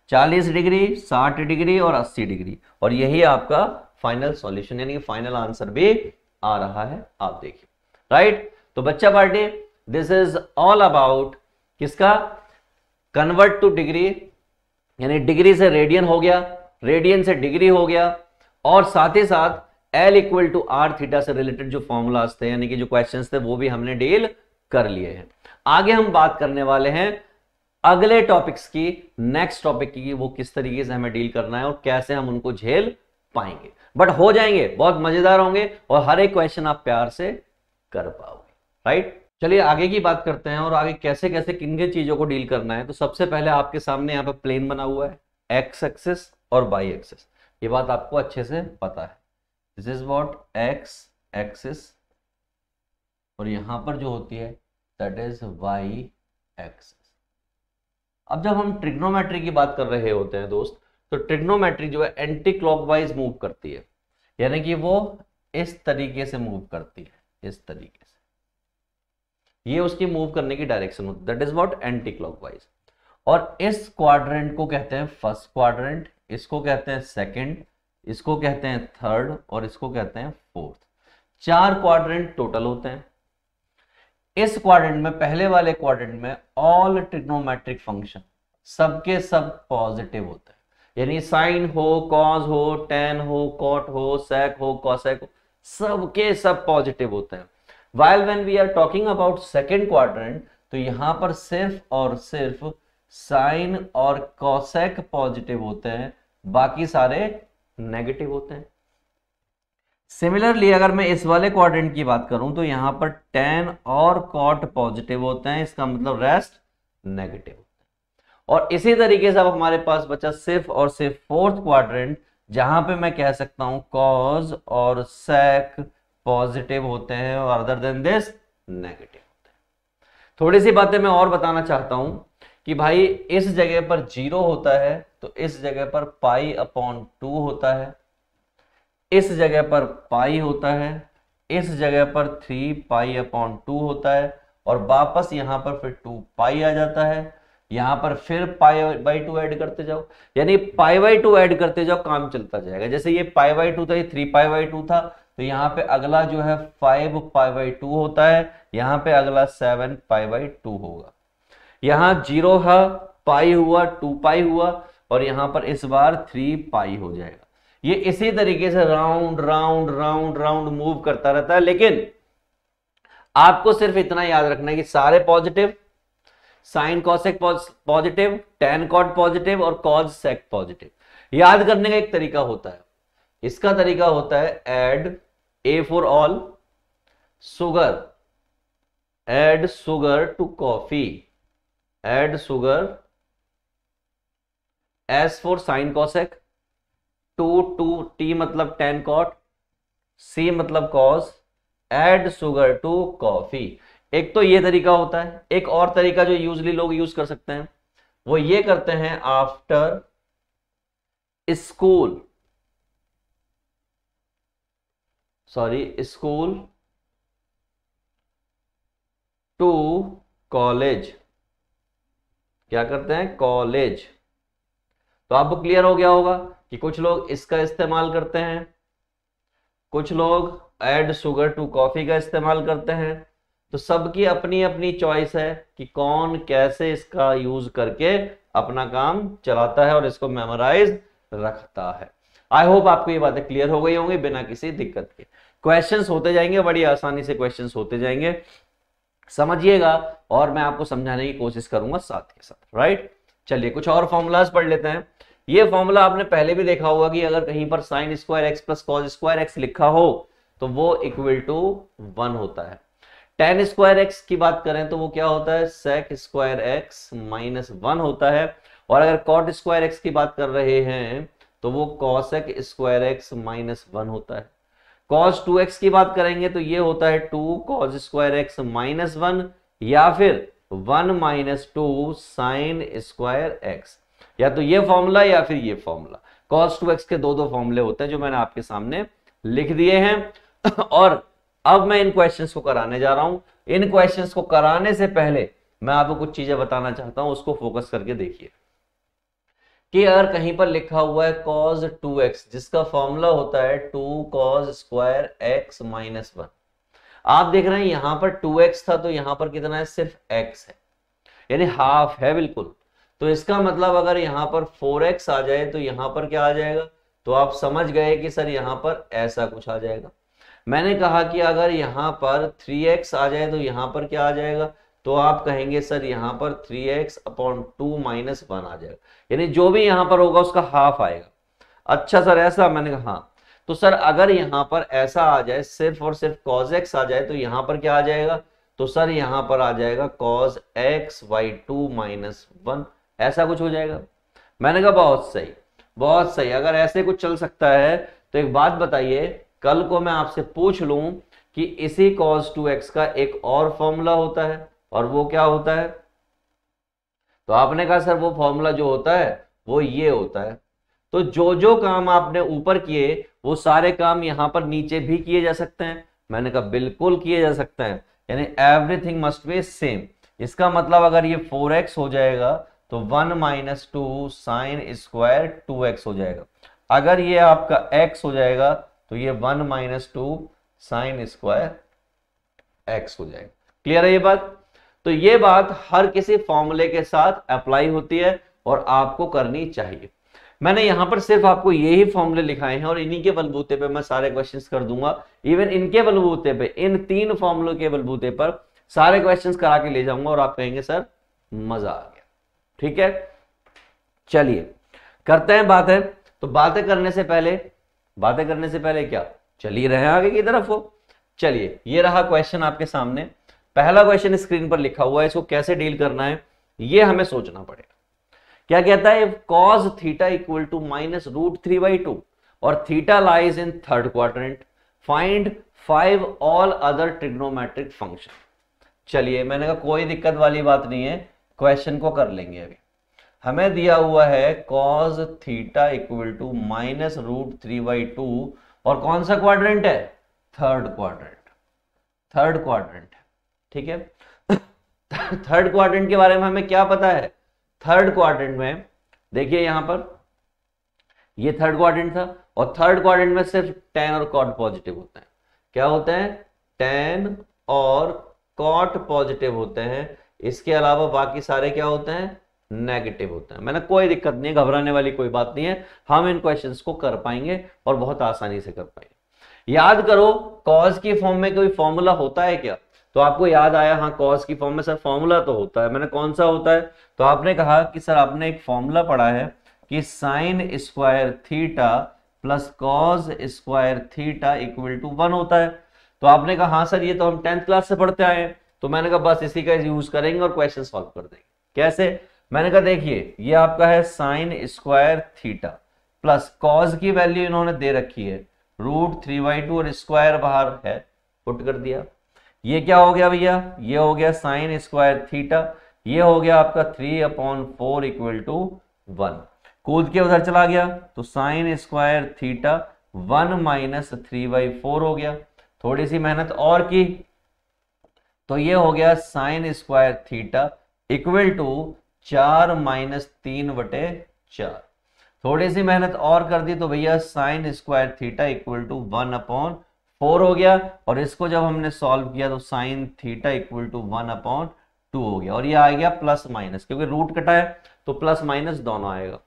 40 डिग्री, 60 डिग्री और 80 डिग्री, और यही आपका फाइनल सॉल्यूशन यानी कि फाइनल आंसर भी आ रहा है, आप देखिए, राइट। तो बच्चा party, this is all about किसका, कन्वर्ट टू डिग्री, यानी डिग्री से रेडियन हो गया, रेडियन से डिग्री हो गया, और साथ ही साथ L equal to R theta से रिलेटेड जो फॉर्मूलाज थे, यानी कि जो क्वेश्चंस थे, वो भी हमने डील कर लिए हैं। आगे हम बात करने वाले हैं अगले टॉपिक्स की, नेक्स्ट टॉपिक की, वो किस तरीके से हमें डील करना है और कैसे हम उनको झेल पाएंगे। बट हो जाएंगे, बहुत मजेदार होंगे और हर एक क्वेश्चन आप प्यार से कर पाओगे, राइट। चलिए आगे की बात करते हैं और आगे कैसे कैसे किन किन चीजों को डील करना है। तो सबसे पहले आपके सामने यहाँ पे प्लेन बना हुआ है, एक्स एक्सिस और वाई एक्सिस, ये बात आपको अच्छे से पता है। This is what x axis, और यहां पर जो होती है दैट इज वाई एक्सिस। अब जब हम ट्रिग्नोमेट्री की बात कर रहे होते हैं दोस्त, तो ट्रिग्नोमेट्री जो है एंटी क्लॉकवाइज मूव करती है, यानी कि वो इस तरीके से मूव करती है, इस तरीके से, ये उसकी मूव करने की डायरेक्शन होती है, that is what anti clockwise. और इस क्वाड्रेंट को कहते हैं फर्स्ट क्वाड्रेंट, इसको कहते हैं सेकंड, इसको कहते हैं थर्ड, और इसको कहते हैं फोर्थ। 4 क्वाड्रेंट टोटल होते हैं। इस क्वाड्रेंट में, पहले वाले क्वाड्रेंट में, ऑल ट्रिग्नोमेट्रिक फंक्शन सबके सब पॉजिटिव होते हैं, यानी साइन हो, कॉस हो, टेन हो, कॉट हो, सेक हो, कॉसेक हो, सबके सब पॉजिटिव होते हैं। While when we are talking about second quadrant, तो यहां पर सिर्फ और सिर्फ साइन और कॉसेक पॉजिटिव होते हैं, बाकी सारे नेगेटिव होते हैं। सिमिलरली अगर मैं इस वाले क्वाड्रेंट की बात करूं तो यहां पर टेन और कॉट पॉजिटिव होते हैं, इसका मतलब रेस्ट नेगेटिव होते हैं। और इसी तरीके से अब हमारे पास बचा सिर्फ और सिर्फ फोर्थ क्वाड्रेंट, जहां पे मैं कह सकता हूं कॉज और सेक पॉजिटिव होते हैं और अदर देन दिस नेगेटिव होते हैं। थोड़ी सी बातें मैं और बताना चाहता हूं कि भाई इस जगह पर 0 होता है तो इस जगह पर पाई अपॉन 2 होता है, इस जगह पर पाई होता है, इस जगह पर 3 पाई अपॉन 2 होता है, और वापस यहां पर फिर 2 पाई आ जाता है, यहां पर फिर पाई बाई 2 ऐड करते जाओ, यानी पाई बाई 2 ऐड करते जाओ, काम चलता जाएगा। जैसे ये पाई बाई 2 था, ये 3 पाई बाई 2 था, तो यहाँ पे अगला जो है 5 पाई बाई 2 होता है, यहाँ पे अगला 7 पाई बाई 2 होगा। यहाँ 0 है, पाई हुआ, 2 पाई हुआ, और यहाँ पर इस बार 3 पाई हो जाएगा। ये इसी तरीके से round round round round move करता रहता है, लेकिन आपको सिर्फ इतना याद रखना है कि सारे positive, sine cosec positive, tan cot positive और कॉज सेक पॉजिटिव। याद करने का एक तरीका होता है, इसका तरीका होता है add A for all sugar, add sugar to coffee, add sugar, S for sine cosec, to T मतलब टेन कॉट, सी मतलब cos, add sugar to coffee. एक तो ये तरीका होता है। एक और तरीका जो यूजली लोग यूज कर सकते हैं वो ये करते हैं, after school, school to college, क्या करते हैं, कॉलेज। तो आपको क्लियर हो गया होगा कि कुछ लोग इसका इस्तेमाल करते हैं, कुछ लोग ऐड शुगर टू कॉफी का इस्तेमाल करते हैं। तो सबकी अपनी अपनी चॉइस है कि कौन कैसे इसका यूज करके अपना काम चलाता है और इसको मेमोराइज रखता है। आई होप आपको ये बातें क्लियर हो गई होंगी बिना किसी दिक्कत के। क्वेश्चंस होते जाएंगे, बड़ी आसानी से क्वेश्चंस होते जाएंगे, समझिएगा और मैं आपको समझाने की कोशिश करूंगा साथ के साथ, राइट। चलिए कुछ और फॉर्मूलाज पढ़ लेते हैं। ये फॉर्मूला आपने पहले भी देखा होगा कि अगर कहीं पर sine square x plus cos square x लिखा हो तो वो इक्वल टू 1 होता है। टेन स्क्वायर एक्स की बात करें तो वो क्या होता है, सेक स्क्वायर एक्स माइनस 1 होता है। और अगर कॉट स्क्वायर एक्स की बात कर रहे हैं तो वो कॉसेक स्क्वायर एक्स माइनस 1 होता है। कॉस 2x की बात करेंगे तो ये होता है 2 कॉस स्क्वायर एक्स माइनस 1, या फिर 1 माइनस 2 साइन स्क्वायर एक्स। या तो ये फॉर्मूला या फिर ये फॉर्मूला। cos 2x के दो फॉर्मूले होते हैं जो मैंने आपके सामने लिख दिए हैं। और अब मैं इन क्वेश्चंस को कराने जा रहा हूं। इन क्वेश्चंस को कराने से पहले मैं आपको कुछ चीजें बताना चाहता हूं, उसको फोकस करके देखिए कि अगर कहीं पर लिखा हुआ है cos 2x जिसका फॉर्मूला होता है 2 cos स्क्वायर x माइनस 1, आप देख रहे हैं यहां पर 2x था तो यहां पर कितना है, सिर्फ x है, यानी हाफ है बिल्कुल। तो इसका मतलब अगर यहाँ पर 4x आ जाए तो यहाँ पर क्या आ जाएगा, तो आप समझ गए कि सर यहाँ पर ऐसा कुछ आ जाएगा। मैंने कहा कि अगर यहाँ पर 3x आ जाए तो यहाँ पर क्या आ जाएगा, तो आप कहेंगे सर यहाँ पर 3x/2 - 1 आ जाएगा, यानी जो भी यहाँ पर होगा उसका हाफ आएगा। अच्छा सर ऐसा, मैंने कहा हाँ। तो सर अगर यहाँ पर ऐसा आ जाए, सिर्फ और सिर्फ cos x आ जाए तो यहाँ पर क्या आ जाएगा, तो सर यहाँ पर आ जाएगा cos x/2 - 1, ऐसा कुछ हो जाएगा। मैंने कहा बहुत सही, बहुत सही। अगर ऐसे कुछ चल सकता है तो एक बात बताइए, कल को मैं आपसे पूछ लूं कि इसी cos 2x का एक और फॉर्मूला होता है, और वो क्या होता है, तो आपने कहा सर वो फॉर्मूला जो होता है वो ये होता है। तो जो जो काम आपने ऊपर किए वो सारे काम यहां पर नीचे भी किए जा सकते हैं। मैंने कहा बिल्कुल किए जा सकते हैं, यानी एवरीथिंग मस्ट बी सेम। इसका मतलब अगर ये 4x हो जाएगा तो 1 - 2 sin स्क्वायर 2x हो जाएगा। अगर ये आपका x हो जाएगा तो ये 1 - 2 sin स्क्वायर x हो जाएगा। क्लियर है ये बात? तो ये बात हर किसी फॉर्मूले के साथ अप्लाई होती है और आपको करनी चाहिए। मैंने यहां पर सिर्फ आपको यही फॉर्मूले लिखाए हैं और इन्हीं के बलबूते पे मैं सारे क्वेश्चंस कर दूंगा। इवन इनके बलबूते पे, इन 3 फॉर्मूलों के बलबूते पर सारे क्वेश्चंस करा के ले जाऊंगा और आप कहेंगे सर मजा आ गया। ठीक है, चलिए करते हैं बातें। तो बातें करने से पहले क्या, चलिए रहे आगे की तरफ हो। चलिए ये रहा क्वेश्चन आपके सामने। पहला क्वेश्चन स्क्रीन पर लिखा हुआ है, इसको कैसे डील करना है ये हमें सोचना पड़ेगा। क्या कहता है, cos थीटा इक्वल टू -√3/2 और theta lies in third quadrant, find 5 all other trigonometric function. चलिए मैंने कहा कोई दिक्कत वाली बात नहीं है, क्वेश्चन को कर लेंगे। अभी हमें दिया हुआ है cos थीटा इक्वल टू -√3/2 और कौन सा क्वाड्रेंट है, थर्ड क्वाड्रेंट। ठीक है, थर्ड क्वाड्रेंट के बारे में हमें क्या पता है, थर्ड क्वाड्रेंट में देखिए यहां पर ये थर्ड क्वाड्रेंट था और थर्ड क्वाड्रेंट में सिर्फ tan और cot पॉजिटिव होते हैं। क्या होते हैं, tan और cot पॉजिटिव होते हैं। इसके अलावा बाकी सारे क्या होते हैं, नेगेटिव होते हैं। मैंने कोई दिक्कत नहीं है, घबराने वाली कोई बात नहीं है, हम इन क्वेश्चंस को कर पाएंगे और बहुत आसानी से कर पाएंगे। याद करो cos की फॉर्म में कोई फॉर्मूला होता है क्या, तो आपको याद आया, हाँ cos की फॉर्म में सर फॉर्मूला तो होता है। मैंने कौन सा होता है, तो आपने कहा कि सर आपने एक फॉर्मूला पढ़ा है कि sin square theta plus cos square theta equal to 1 होता है। तो आपने कहा हाँ सर ये तो हम 10th क्लास से पढ़ते आए हैं। तो मैंने कहा बस इसी का यूज करेंगे और क्वेश्चन सॉल्व कर देंगे। कैसे, मैंने कहा देखिए ये आपका है sin square theta plus cos की वैल्यू इन्होंने दे रखी है √3/2 और स्क्वायर बाहर है, पुट कर दिया। ये क्या हो गया भैया, ये हो गया sin स्क्वायर थीटा, ये हो गया आपका 3/4 इक्वल टू 1। कूद के उधर चला गया तो sin स्क्वायर थीटा 1 - 3/4 हो गया। थोड़ी सी मेहनत और की तो ये हो गया sin square theta equal to 4 - 3/4। थोड़ी सी मेहनत और कर दी तो भैया sin square theta equal to 1/4 हो गया। और इसको जब हमने सॉल्व किया तो sin थीटा इक्वल टू 1/2 हो गया। और ये आ गया प्लस माइनस, क्योंकि रूट कटा है तो प्लस माइनस दोनों आएगा।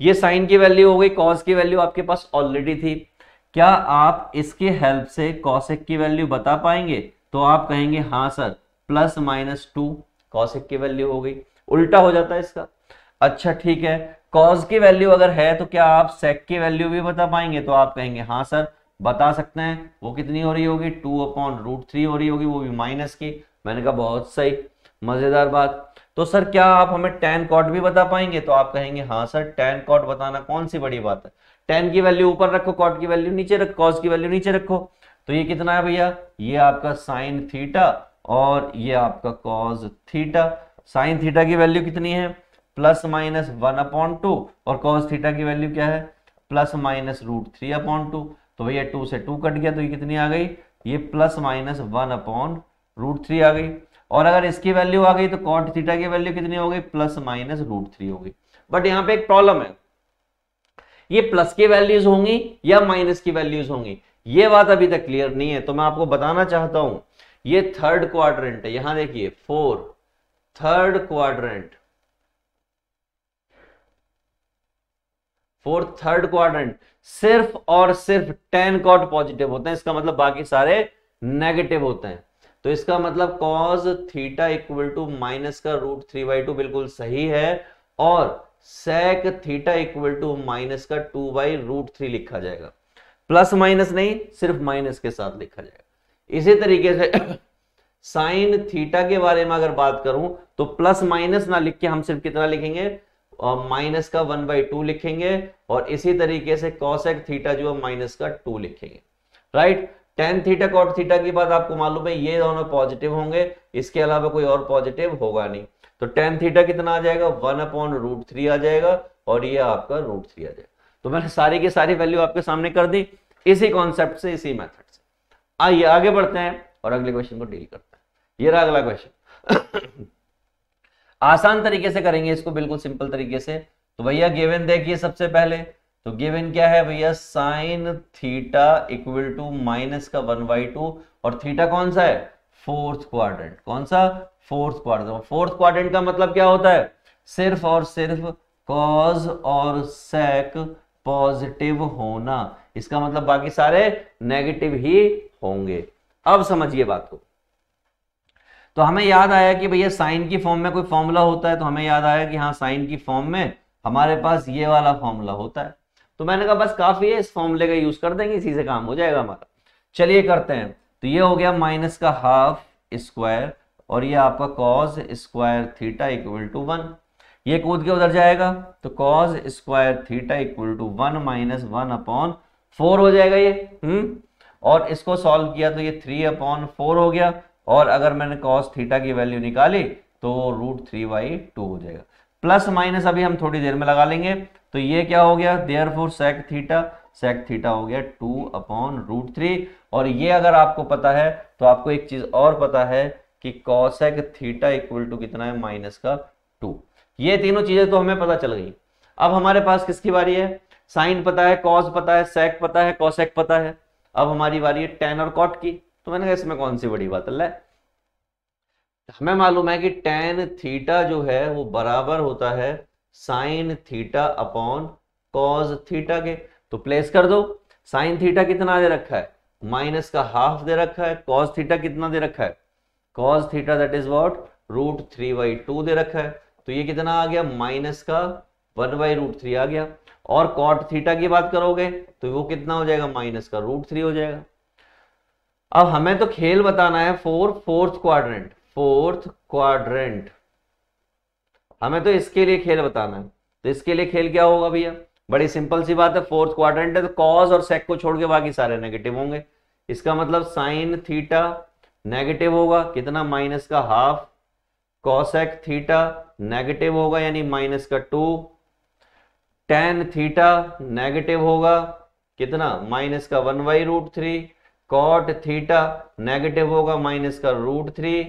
ये साइन की वैल्यू हो गई, कॉस की वैल्यू आपके पास ऑलरेडी थी। क्या आप इसके हेल्प से कॉसेक की वैल्यू बता पाएंगे, तो आप कहेंगे हाँ सर +-2 कॉसेक की वैल्यू हो गई। उल्टा हो जाता है इसका। अच्छा ठीक है, कॉस की वैल्यू अगर है तो क्या आप सेक की वैल्यू भी बता पाएंगे, तो आप कहेंगे हाँ सर बता सकते हैं। वो कितनी हो रही होगी, 2/√3 हो रही होगी, वो भी माइनस की। मैंने कहा बहुत सही, मजेदार बात। तो सर क्या आप हमें tan cot भी बता पाएंगे, तो आप कहेंगे हाँ सर tan cot बताना कौन सी बड़ी बात है। tan की वैल्यू ऊपर रखो, cot की वैल्यू नीचे रखो, cos की वैल्यू नीचे रखो। तो ये कितना है भैया, ये आपका sin थीटा और ये आपका cos थीटा। sin थीटा की वैल्यू कितनी है, +-1/2 और cos थीटा की वैल्यू क्या है, +-√3/2। तो भैया 2 से 2 कट गया तो ये कितनी आ गई, ये +-1/√3 आ गई। और अगर इसकी वैल्यू आ गई तो cot थीटा की वैल्यू कितनी हो गई, +-√3 हो गई। बट यहाँ पे एक प्रॉब्लम है, ये प्लस की वैल्यूज होंगी या माइनस की वैल्यूज होंगी, ये बात अभी तक क्लियर नहीं है। तो मैं आपको बताना चाहता हूं, ये थर्ड क्वाड्रेंट है, यहां देखिए 4 third quadrant, fourth third quadrant सिर्फ और सिर्फ tan cot पॉजिटिव होते हैं, इसका मतलब बाकी सारे नेगेटिव होते हैं। तो इसका मतलब cos theta equal to minus का √3/2 बिल्कुल सही है, और sec theta equal to minus का 2/√3 लिखा जाएगा। प्लस माइनस नहीं, सिर्फ माइनस के साथ लिखा जाएगा। इसी तरीके से साइन थीटा के बारे में अगर बात करूं तो प्लस माइनस ना लिख के हम सिर्फ कितना लिखेंगे, माइनस का 1/2 लिखेंगे, और इसी तरीके से कॉसेक थीटा जो है माइनस का 2 लिखेंगे, right. Tan theta cot theta की बात आपको मालूम है, ये दोनों पॉजिटिव होंगे, इसके अलावा कोई और पॉजिटिव होगा नहीं। तो टेन थीटा कितना आ जाएगा, 1/√3 आ जाएगा, और ये आपका √3 आ जाएगा। तो मैंने सारी की सारी वैल्यू आपके सामने कर दी, इसी कॉन्सेप्ट से, इसी मेथड से। आइए आगे बढ़ते हैं और अगले क्वेश्चन को डील करते हैं। ये रहा अगला क्वेश्चन। आसान तरीके से करेंगे इसको, बिल्कुल सिंपल तरीके से। तो भैया गिवन देखिए सबसे पहले, तो गिवन क्या है भैया, sine theta equal to minus का 1/2, और थीटा कौन सा है, फोर्थ क्वाड्रेंट। कौन सा, फोर्थ क्वाड्रेंट। फोर्थ क्वाड्रेंट का मतलब क्या होता है, सिर्फ और सिर्फ कॉज और सेक पॉजिटिव होना, इसका मतलब बाकी सारे नेगेटिव ही होंगे। अब समझिए बात को। तो हमें याद आया कि भैया साइन की फॉर्म में कोई फॉर्मूला होता है, तो हमें याद आया कि हाँ साइन की फॉर्म में हमारे पास ये वाला फॉर्मूला होता है। तो मैंने कहा बस काफी है, इस फॉर्मूले का यूज कर देंगे, इसी से काम हो जाएगा हमारा। चलिए करते हैं। तो ये हो गया माइनस का हाफ स्क्वायर, और ये आपका cos square theta equal to 1। ये कूद के उधर जाएगा, तो cos square theta equal to 1 minus 1/4 हो जाएगा ये। और इसको सॉल्व किया तो ये 3/4 हो गया, और अगर मैंने cos थीटा की वैल्यू निकाली तो √3/2 हो जाएगा। प्लस माइनस अभी हम थोड़ी देर में लगा लेंगे। तो ये क्या हो गया, देयरफॉर सेक थीटा हो गया 2/√3। और ये अगर आपको पता है तो आपको एक चीज और पता है कि कॉसेक थीटा इक्वल टू कितना है, माइनस का 2। ये तीनों चीजें तो हमें पता चल गई। अब हमारे पास किसकी बारी है, साइन पता है, कॉस पता है, सेक पता है, कॉसेक पता है। अब हमारी बारी है टेन और कॉट की। तो मैंने कहा इसमें कौन सी बड़ी बात है, हमें मालूम है कि टेन थीटा जो है वो बराबर होता है sine theta upon cos theta के। तो प्लेस कर दो, साइन थीटा कितना दे रखा है, माइनस का हाफ दे रखा है, कॉस थीटा कितना दे रखा है, cos theta that is what √3/2 दे रखा है। तो ये कितना आ गया, माइनस का 1/√3 आ गया। और कॉट थीटा की बात करोगे तो वो कितना हो जाएगा, माइनस का √3 हो जाएगा। अब हमें तो खेल बताना है फोर्थ क्वाड्रेंट, हमें तो इसके लिए खेल बताना है। तो इसके लिए खेल क्या होगा भैया, बड़ी सिंपल सी बात है, फोर्थ क्वाड्रेंट है तो कॉस और सेक को छोड़ के बाकी सारे नेगेटिव होंगे। इसका मतलब साइन थीटा नेगेटिव होगा, कितना, माइनस का हाफ। कॉसेक थीटा नेगेटिव होगा यानी माइनस का 2। टेन थीटा नेगेटिव होगा, कितना, माइनस का 1/√3। कॉट थीटा नेगेटिव होगा, माइनस का √3।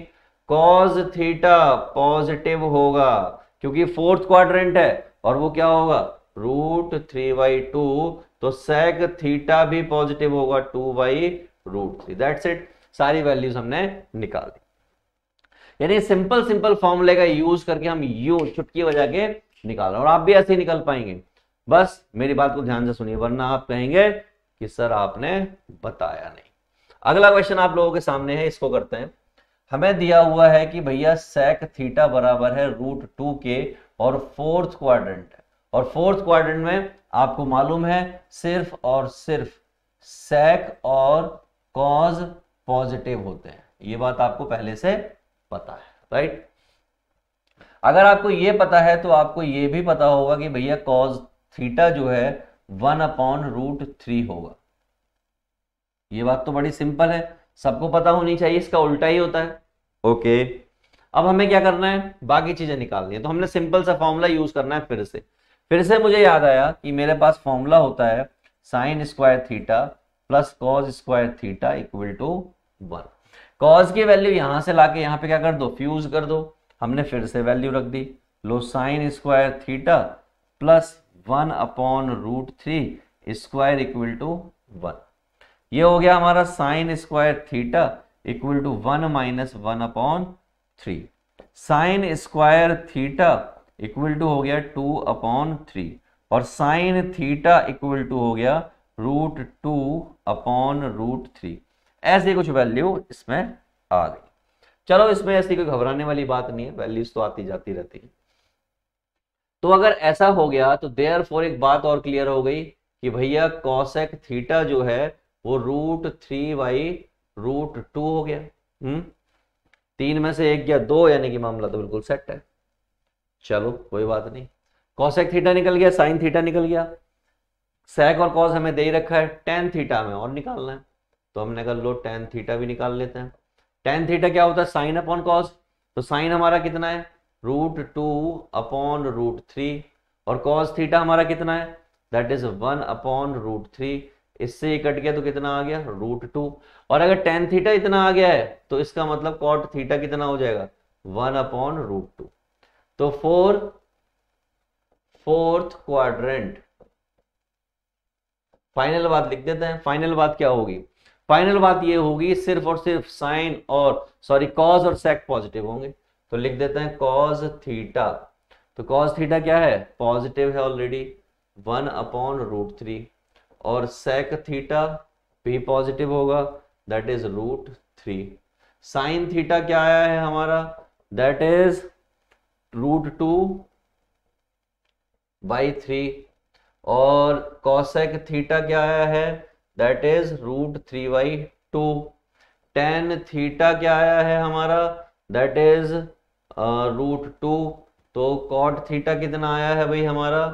कॉस थीटा पॉजिटिव होगा क्योंकि फोर्थ क्वाड्रेंट है, और वो क्या होगा, √3/2। तो सेक थीटा भी पॉजिटिव होगा 2/√3। दैट्स इट, सारी वैल्यूज हमने निकाल दी। यानी सिंपल फॉर्मूले का यूज करके हम यू चुटकी बजा के निकाल रहे हैं, और आप भी ऐसे ही निकल पाएंगे। बस मेरी बात को ध्यान से सुनिए, वरना आप कहेंगे कि सर आपने बताया नहीं। अगला क्वेश्चन आप लोगों के सामने है, इसको करते हैं। हमें दिया हुआ है कि भैया सेक थीटा बराबर है √2 के, और फोर्थ क्वाड्रेंट है, और फोर्थ क्वाड्रेंट में आपको मालूम है सिर्फ और सिर्फ सेक और कॉज पॉजिटिव होते हैं। ये बात आपको पहले से पता है, राइट। अगर आपको ये पता है तो आपको ये भी पता होगा कि भैया कॉज थीटा जो है 1/√3 होगा। ये बात तो बड़ी सिंपल है, सबको पता होनी चाहिए, इसका उल्टा ही होता है। ओके, अब हमें क्या करना है, बाकी चीजें निकालनी है। तो हमने सिंपल सा फॉर्मूला यूज करना है। फिर से मुझे याद आया कि मेरे पास फॉर्मूला होता है sine square theta plus cos square theta equal to 1। Cos की वैल्यू यहां से लाके यहां पे क्या कर दो, फ्यूज कर दो। हमने फिर से वैल्यू रख दी, लो sine square theta plus 1/√3 square equal to 1। ये हो गया हमारा sine square theta equal to 1 minus 1/3। Sine square theta equal to हो गया 2/3। और साइन थीटा इक्वल टू हो गया √2/√3। ऐसी कुछ वैल्यू इसमें आ गई। चलो इसमें ऐसी कोई घबराने वाली बात नहीं है, वैल्यूज तो आती जाती रहती है। तो अगर ऐसा हो गया तो देयरफॉर एक बात और क्लियर हो गई कि भैया कॉसेक थीटा जो है वो √3/√2 हो गया। तीन में से एक या दो, यानी कि मामला तो बिल्कुल सेट है। चलो कोई बात नहीं, कॉसेक थीटा निकल गया, साइन थीटा निकल गया, सेक और कॉस हमें दे ही रखा है, टेन थीटा हमें और निकालना है, तो हमने कहा लो टेन थीटा भी निकाल लेते हैं। टेन थीटा क्या होता है? Sine upon cos. तो साइन हमारा कितना है? √2/√3, और कॉस थीटा हमारा कितना है? That is 1/√3। इससे ही कट गया तो कितना आ गया? √2। और अगर टेन थीटा इतना आ गया है तो इसका मतलब कॉट थीटा कितना हो जाएगा? 1/√2। तो फोर्थ क्वाड्रेंट, फाइनल बात लिख देते हैं। फाइनल बात क्या होगी? फाइनल बात ये होगी सिर्फ और सिर्फ साइन और कॉस और सेक पॉजिटिव होंगे, तो लिख देते हैं कॉस थीटा। तो कॉस थीटा क्या है? पॉजिटिव है ऑलरेडी, 1/√3, और सेक थीटा भी पॉजिटिव होगा, दैट इज √3। साइन थीटा क्या आया है हमारा? दैट इज √2/3, और कॉसेक थीटा क्या आया है? That is √3/2। टेन थीटा क्या आया है हमारा? That is √2। तो कॉट थीटा कितना आया है भाई हमारा?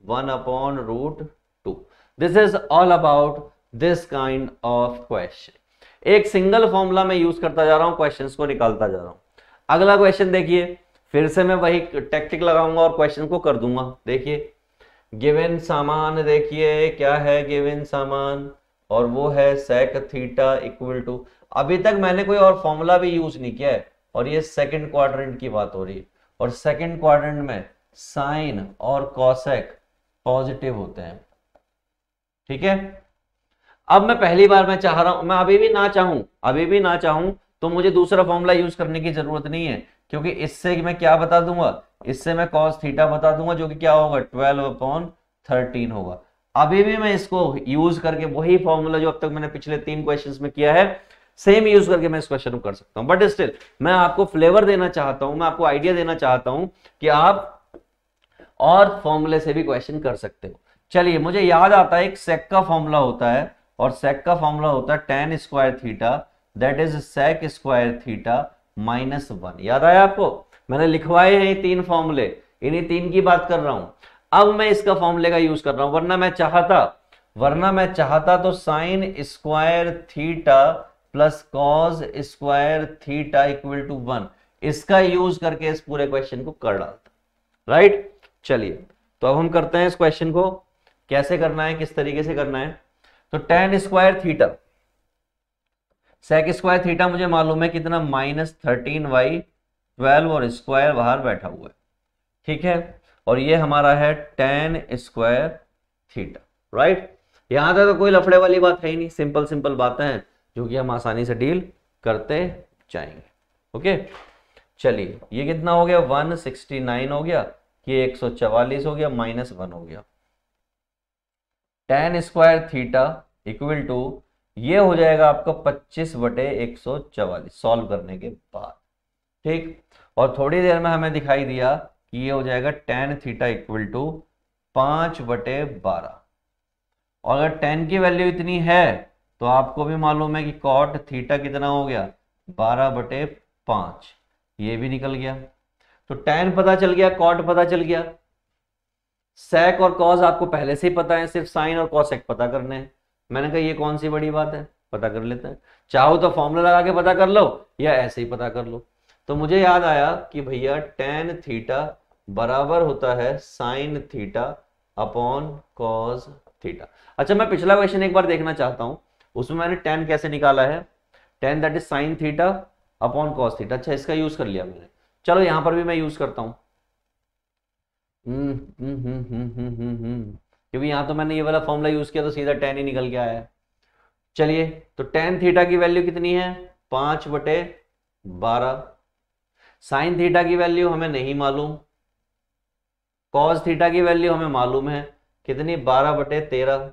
1/√2। This is all about this kind of question. एक सिंगल फॉर्मूला मैं यूज करता जा रहा हूं, क्वेश्चंस को निकालता जा रहा हूं। अगला क्वेश्चन देखिए, फिर से मैं वही टेक्निक लगाऊंगा और क्वेश्चन को कर दूंगा। देखिए गिवन सामान, देखिए क्या है गिवन सामान, और वो है सेक थीटा इक्वल टू, अभी तक मैंने कोई और फॉर्मूला भी यूज नहीं किया है, और ये सेकंड क्वाड्रेंट की बात हो रही है, और सेकंड क्वाड्रेंट में साइन और कॉसेक पॉजिटिव होते हैं। ठीक है, अब मैं पहली बार मैं चाह रहा हूं, मैं अभी भी ना चाहूं तो मुझे दूसरा फॉर्मूला यूज करने की जरूरत नहीं है, क्योंकि इससे मैं क्या बता दूंगा? इससे मैं कॉस थीटा बता दूंगा, जो कि क्या होगा? 12/13 होगा। अभी भी मैं इसको यूज करके वही फॉर्मूला जो अब तक मैंने पिछले 3 क्वेश्चंस में किया है, सेम यूज करके मैं इस क्वेश्चन को कर सकता हूं। बट स्टिल मैं आपको फ्लेवर देना चाहता हूं, मैं आपको आइडिया देना चाहता हूं कि आप और फॉर्मूले से भी क्वेश्चन कर सकते हो। चलिए, मुझे याद आता है एक सेक का फॉर्मूला होता है, और सेक का फॉर्मूला होता है tan square theta, that is sec square theta -1। याद आया आपको? मैंने लिखवाए हैं ये 3 फॉर्मूले, इन्हीं 3 की बात कर रहा हूं। अब मैं इसका फॉर्मूले का यूज कर रहा हूं, वरना मैं चाहता तो sine square theta plus cos square theta equal to 1, इसका यूज करके इस पूरे क्वेश्चन को कर डालता। राइट, चलिए तो अब हम करते हैं इस क्वेश्चन को, कैसे करना है, किस तरीके से करना है। तो tan square theta, sec square theta मुझे मालूम है कितना? -13/12, और स्क्वायर बाहर बैठा हुआ है। ठीक है, और ये हमारा है tan स्क्वायर थीटा। राइट, यहां तक तो कोई लफड़े वाली बात है ही नहीं, सिंपल बातें हैं जो कि हम आसानी से डील करते जाएंगे। ओके, चलिए ये कितना हो गया? 169 हो गया, ये 144 हो गया, -1 हो गया। tan square theta equal to ये हो जाएगा आपका 25/144 सॉल्व करने के बाद। ठीक, और थोड़ी देर में हमें दिखाई दिया कि ये हो जाएगा tan थीटा इक्वल टू 5/12, और अगर tan की वैल्यू इतनी है तो आपको भी मालूम है कि cot थीटा कितना हो गया? 12/5, ये भी निकल गया। तो tan पता चल गया, cot पता चल गया, सेक और कॉस आपको पहले से ही पता है, सिर्फ साइन और कॉसेक पता करने हैं। मैंने कहा ये कौन सी बड़ी बात है, पता कर लेते हैं। चाहो तो फॉर्मूला लगा के पता कर लो, या ऐसे ही पता कर लो। तो मुझे याद आया कि भैया tan थीटा बराबर होता है sine theta upon cos theta. अच्छा, मैं पिछला क्वेश्चन एक बार देखना चाहता हूं, उसमें मैंने tan कैसे निकाला है? tan that is sine theta upon cos theta. अच्छा, इसका यूज कर लिया मैंने, चलो यहां पर भी मैं यूज करता हूं। क्योंकि यहां तो मैंने ये वाला फॉर्मूला यूज किया तो सीधा tan ही निकल के आया है। चलिए, तो tan थीटा की वैल्यू कितनी है? 5/12। साइन थीटा की वैल्यू हमें नहीं मालूम, कॉस थीटा की वैल्यू हमें मालूम है, कितनी 12/13।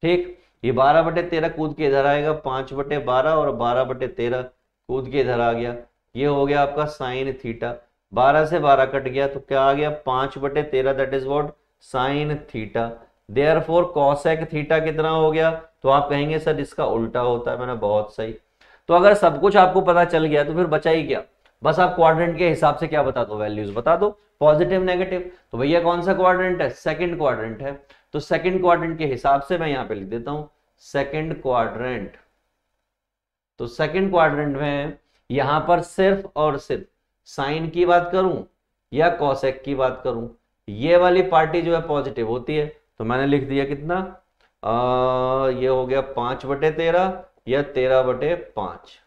ठीक, ये 12/13 कूद के इधर आएगा 5/12 और 12/13 कूद के इधर आ गया, ये हो गया आपका साइन थीटा। 12 से 12 कट गया तो क्या आ गया 5/13, that is what sine theta. Therefore cosec theta कितना हो गया, तो आप कहेंगे सर इसका उल्टा होता है। मैंने बहुत सही। तो अगर सब कुछ आपको पता चल गया तो फिर बचा ही क्या, बस आप क्वाड्रेंट के हिसाब से क्या बता दो, वैल्यूज बता दो, पॉजिटिव नेगेटिव। तो भैया कौन सा क्वाड्रेंट है, सेकंड क्वाड्रेंट है, तो सेकंड क्वाड्रेंट के हिसाब से मैं यहां पे लिख देता हूं सेकंड क्वाड्रेंट। तो सेकंड क्वाड्रेंट में यहां पर सिर्फ और सिर्फ साइन की बात करूं या कॉसेक की बात करूं, ये वाली पार्टी जो है पॉजिटिव होती है, तो मैंने लिख दिया कितना ये हो गया 5/13 या 13/5।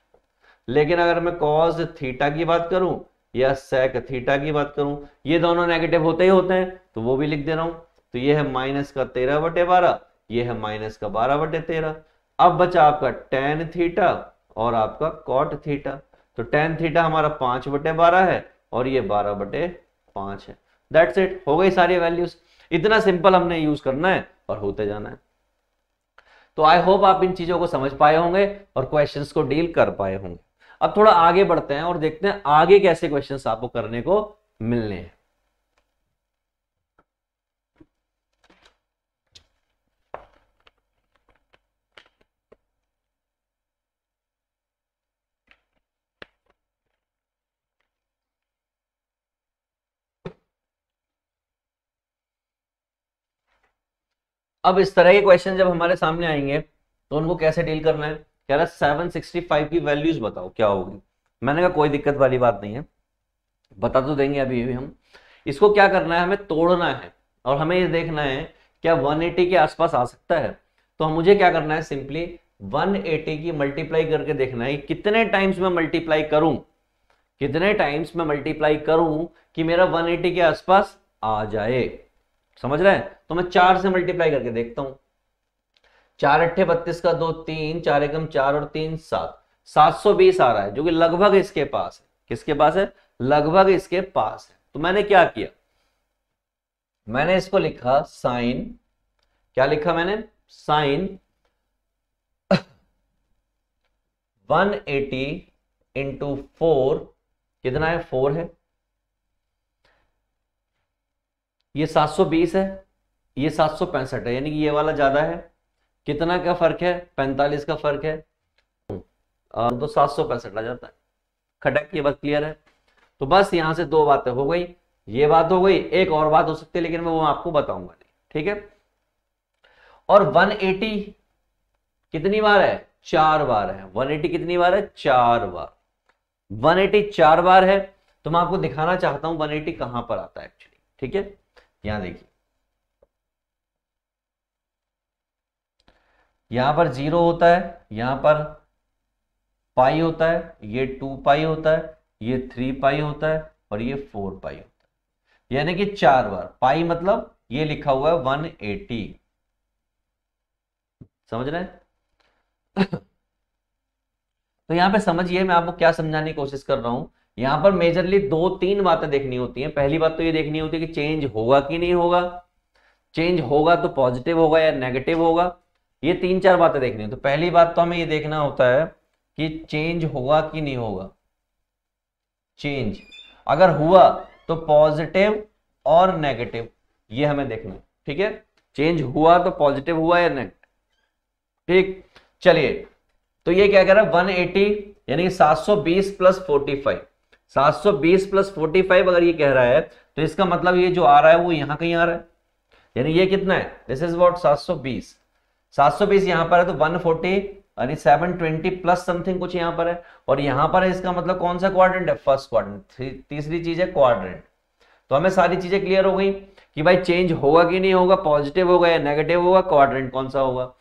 लेकिन अगर मैं कॉस थीटा की बात करूं या सेक थीटा की बात करूं, ये दोनों नेगेटिव होते ही होते हैं, तो वो भी लिख दे रहा हूं। तो ये है -13/12, ये है -12/13। अब बचा आपका टेन थीटा और आपका कॉट थीटा। तो टेन थीटा हमारा 5/12 है और ये 12/5 है। दैट्स इट, हो गई सारी वैल्यूज। इतना सिंपल हमने यूज करना है और होते जाना है। तो आई होप आप इन चीजों को समझ पाए होंगे और क्वेश्चंस को डील कर पाए होंगे। अब थोड़ा आगे बढ़ते हैं और देखते हैं आगे कैसे क्वेश्चंस आपको करने को मिलने हैं। अब इस तरह के क्वेश्चन जब हमारे सामने आएंगे तो उनको कैसे डील करना है, कह रहा है 765 की वैल्यूज बताओ क्या होगी। मैंने कहा कोई दिक्कत वाली बात नहीं है, बता तो देंगे अभी भी हम। इसको क्या करना है, हमें तोड़ना है और हमें ये देखना है क्या 180 के आसपास आ सकता है। तो मुझे क्या करना है, सिंपली 180 की मल्टीप्लाई करके देखना है कितने टाइम्स मैं मल्टीप्लाई करूं, कितने टाइम्स मैं मल्टीप्लाई करूं कि मेरा 180 के आसपास आ जाए। समझ रहे हैं, तो मैं 4 से मल्टीप्लाई करके देखता हूं। 4 अट्ठे 32 का 2 3, 4 एकम 4 और 3 7, 720 आ रहा है, जो कि लगभग इसके पास है। किसके पास है, लगभग इसके पास है। तो मैंने क्या किया, मैंने इसको लिखा साइन, क्या लिखा मैंने, साइन 180 इंटू 4, कितना है 4 है, ये 720 है, ये 765 है, यानी कि ये वाला ज्यादा है। कितना का फर्क है, 45 का फर्क है, तो 765 आ जाता है। खटक, ये बात क्लियर है। तो बस यहां से दो बातें हो गई, ये बात हो गई, एक और बात हो सकती है लेकिन मैं वो आपको बताऊंगा नहीं, ठीक है। और 180 कितनी बार है, 4 बार है। 180 कितनी बार है, 4 बार। 180 4 बार है, तो मैं आपको दिखाना चाहता हूं 180 कहां पर आता है एक्चुअली, ठीक है। यहां देखिए, यहां पर 0 होता है, यहां पर पाई होता है, ये 2 पाई होता है, ये 3 पाई होता है और ये 4 पाई होता है, यानी कि 4 बार। पाई मतलब ये लिखा हुआ है 180, समझ रहे हैं। तो यहां पे समझिए मैं आपको क्या समझाने की कोशिश कर रहा हूं। यहां पर मेजरली 2-3 बातें देखनी होती हैं। पहली बात तो ये देखनी होती है कि चेंज होगा कि नहीं होगा, चेंज होगा तो पॉजिटिव होगा या नेगेटिव होगा, ये 3-4 बातें देखनी है। तो पहली बात तो हमें ये देखना होता है कि चेंज होगा कि नहीं होगा। चेंज अगर हुआ तो पॉजिटिव और नेगेटिव, ये हमें देखना है, ठीक है। चेंज हुआ तो पॉजिटिव हुआ या नेगेटिव, ठीक। चलिए, तो ये क्या कह रहा है 180 यानी कि 720 प्लस 45, 720 प्लस 45 अगर ये कह रहा है तो इसका मतलब ये जो आ रहा है वो यहां कहीं आ रहा है, यानी ये कितना है, दिस इज व्हाट 720। 720 यहां पर है तो 140 यानी 720 प्लस समथिंग कुछ यहां पर है, और यहां पर है, इसका मतलब कौन सा क्वाड्रेंट है, फर्स्ट क्वाड्रेंट। तीसरी चीज है क्वाड्रेंट। तो हमें सारी चीजें क्लियर हो गई कि भाई चेंज होगा कि नहीं होगा, पॉजिटिव होगा या नेगेटिव होगा, क्वाड्रेंट कौन सा होगा।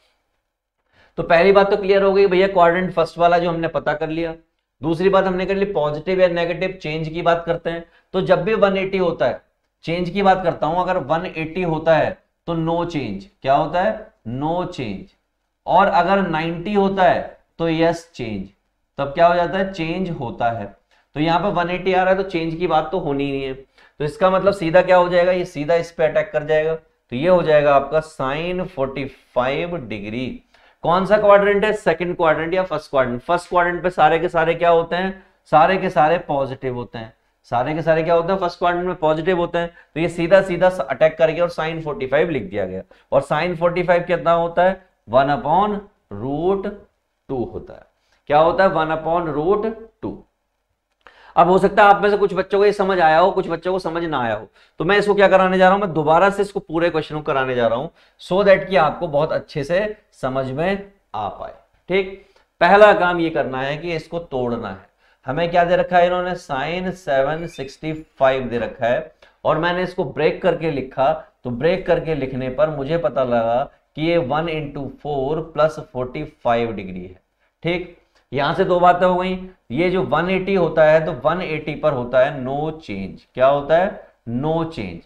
तो पहली बात तो क्लियर हो गई भैया, क्वाड्रेंट फर्स्ट वाला जो हमने पता कर लिया। दूसरी बात हमने कर ली पॉजिटिव या नेगेटिव, चेंज की बात करते हैं। तो जब भी 180 होता है, चेंज की बात करता हूं, अगर 180 होता है तो नो चेंज, क्या होता है, नो चेंज। और अगर 90 होता है तो यस चेंज, तब क्या हो जाता है, चेंज होता है। तो यहां पर 180 आ रहा है तो चेंज की बात तो होनी ही नहीं है। तो इसका मतलब सीधा क्या हो जाएगा, ये सीधा इस पे अटैक कर जाएगा, तो ये हो जाएगा आपका साइन 45 डिग्री। कौन सा क्वाड्रेंट है, सेकंड क्वाड्रेंट या फर्स्ट क्वाड्रेंट? फर्स्ट क्वाड्रेंट पे सारे के सारे क्या होते हैं, सारे के सारे पॉजिटिव होते हैं, सारे के सारे क्या होते हैं, फर्स्ट क्वाड्रेंट में पॉजिटिव होते हैं। तो ये सीधा सीधा अटैक कर गया और साइन 45 लिख दिया गया। और साइन 45 कितना होता है, 1/√2 होता है। क्या होता है, 1/√2। अब हो सकता है आप में से कुछ बच्चों को ये समझ आया हो, कुछ बच्चों को समझ ना आया हो, तो मैं इसको क्या कराने जा रहा हूं, मैं दोबारा से इसको पूरे क्वेश्चन को कराने जा रहा हूं, सो दैट कि आपको बहुत अच्छे से समझ में आ पाए। ठीक, पहला काम ये करना है कि इसको तोड़ना है। हमें क्या दे रखा है इन्होंने, साइन 765 दे रखा है, और मैंने इसको ब्रेक करके लिखा, तो ब्रेक करके लिखने पर मुझे पता लगा कि ये 1 × 4 + 45 डिग्री है। ठीक, यहां से दो बातें हो गई। ये जो 180 होता है, तो 180 पर होता है नो चेंज। क्या होता है, नो चेंज।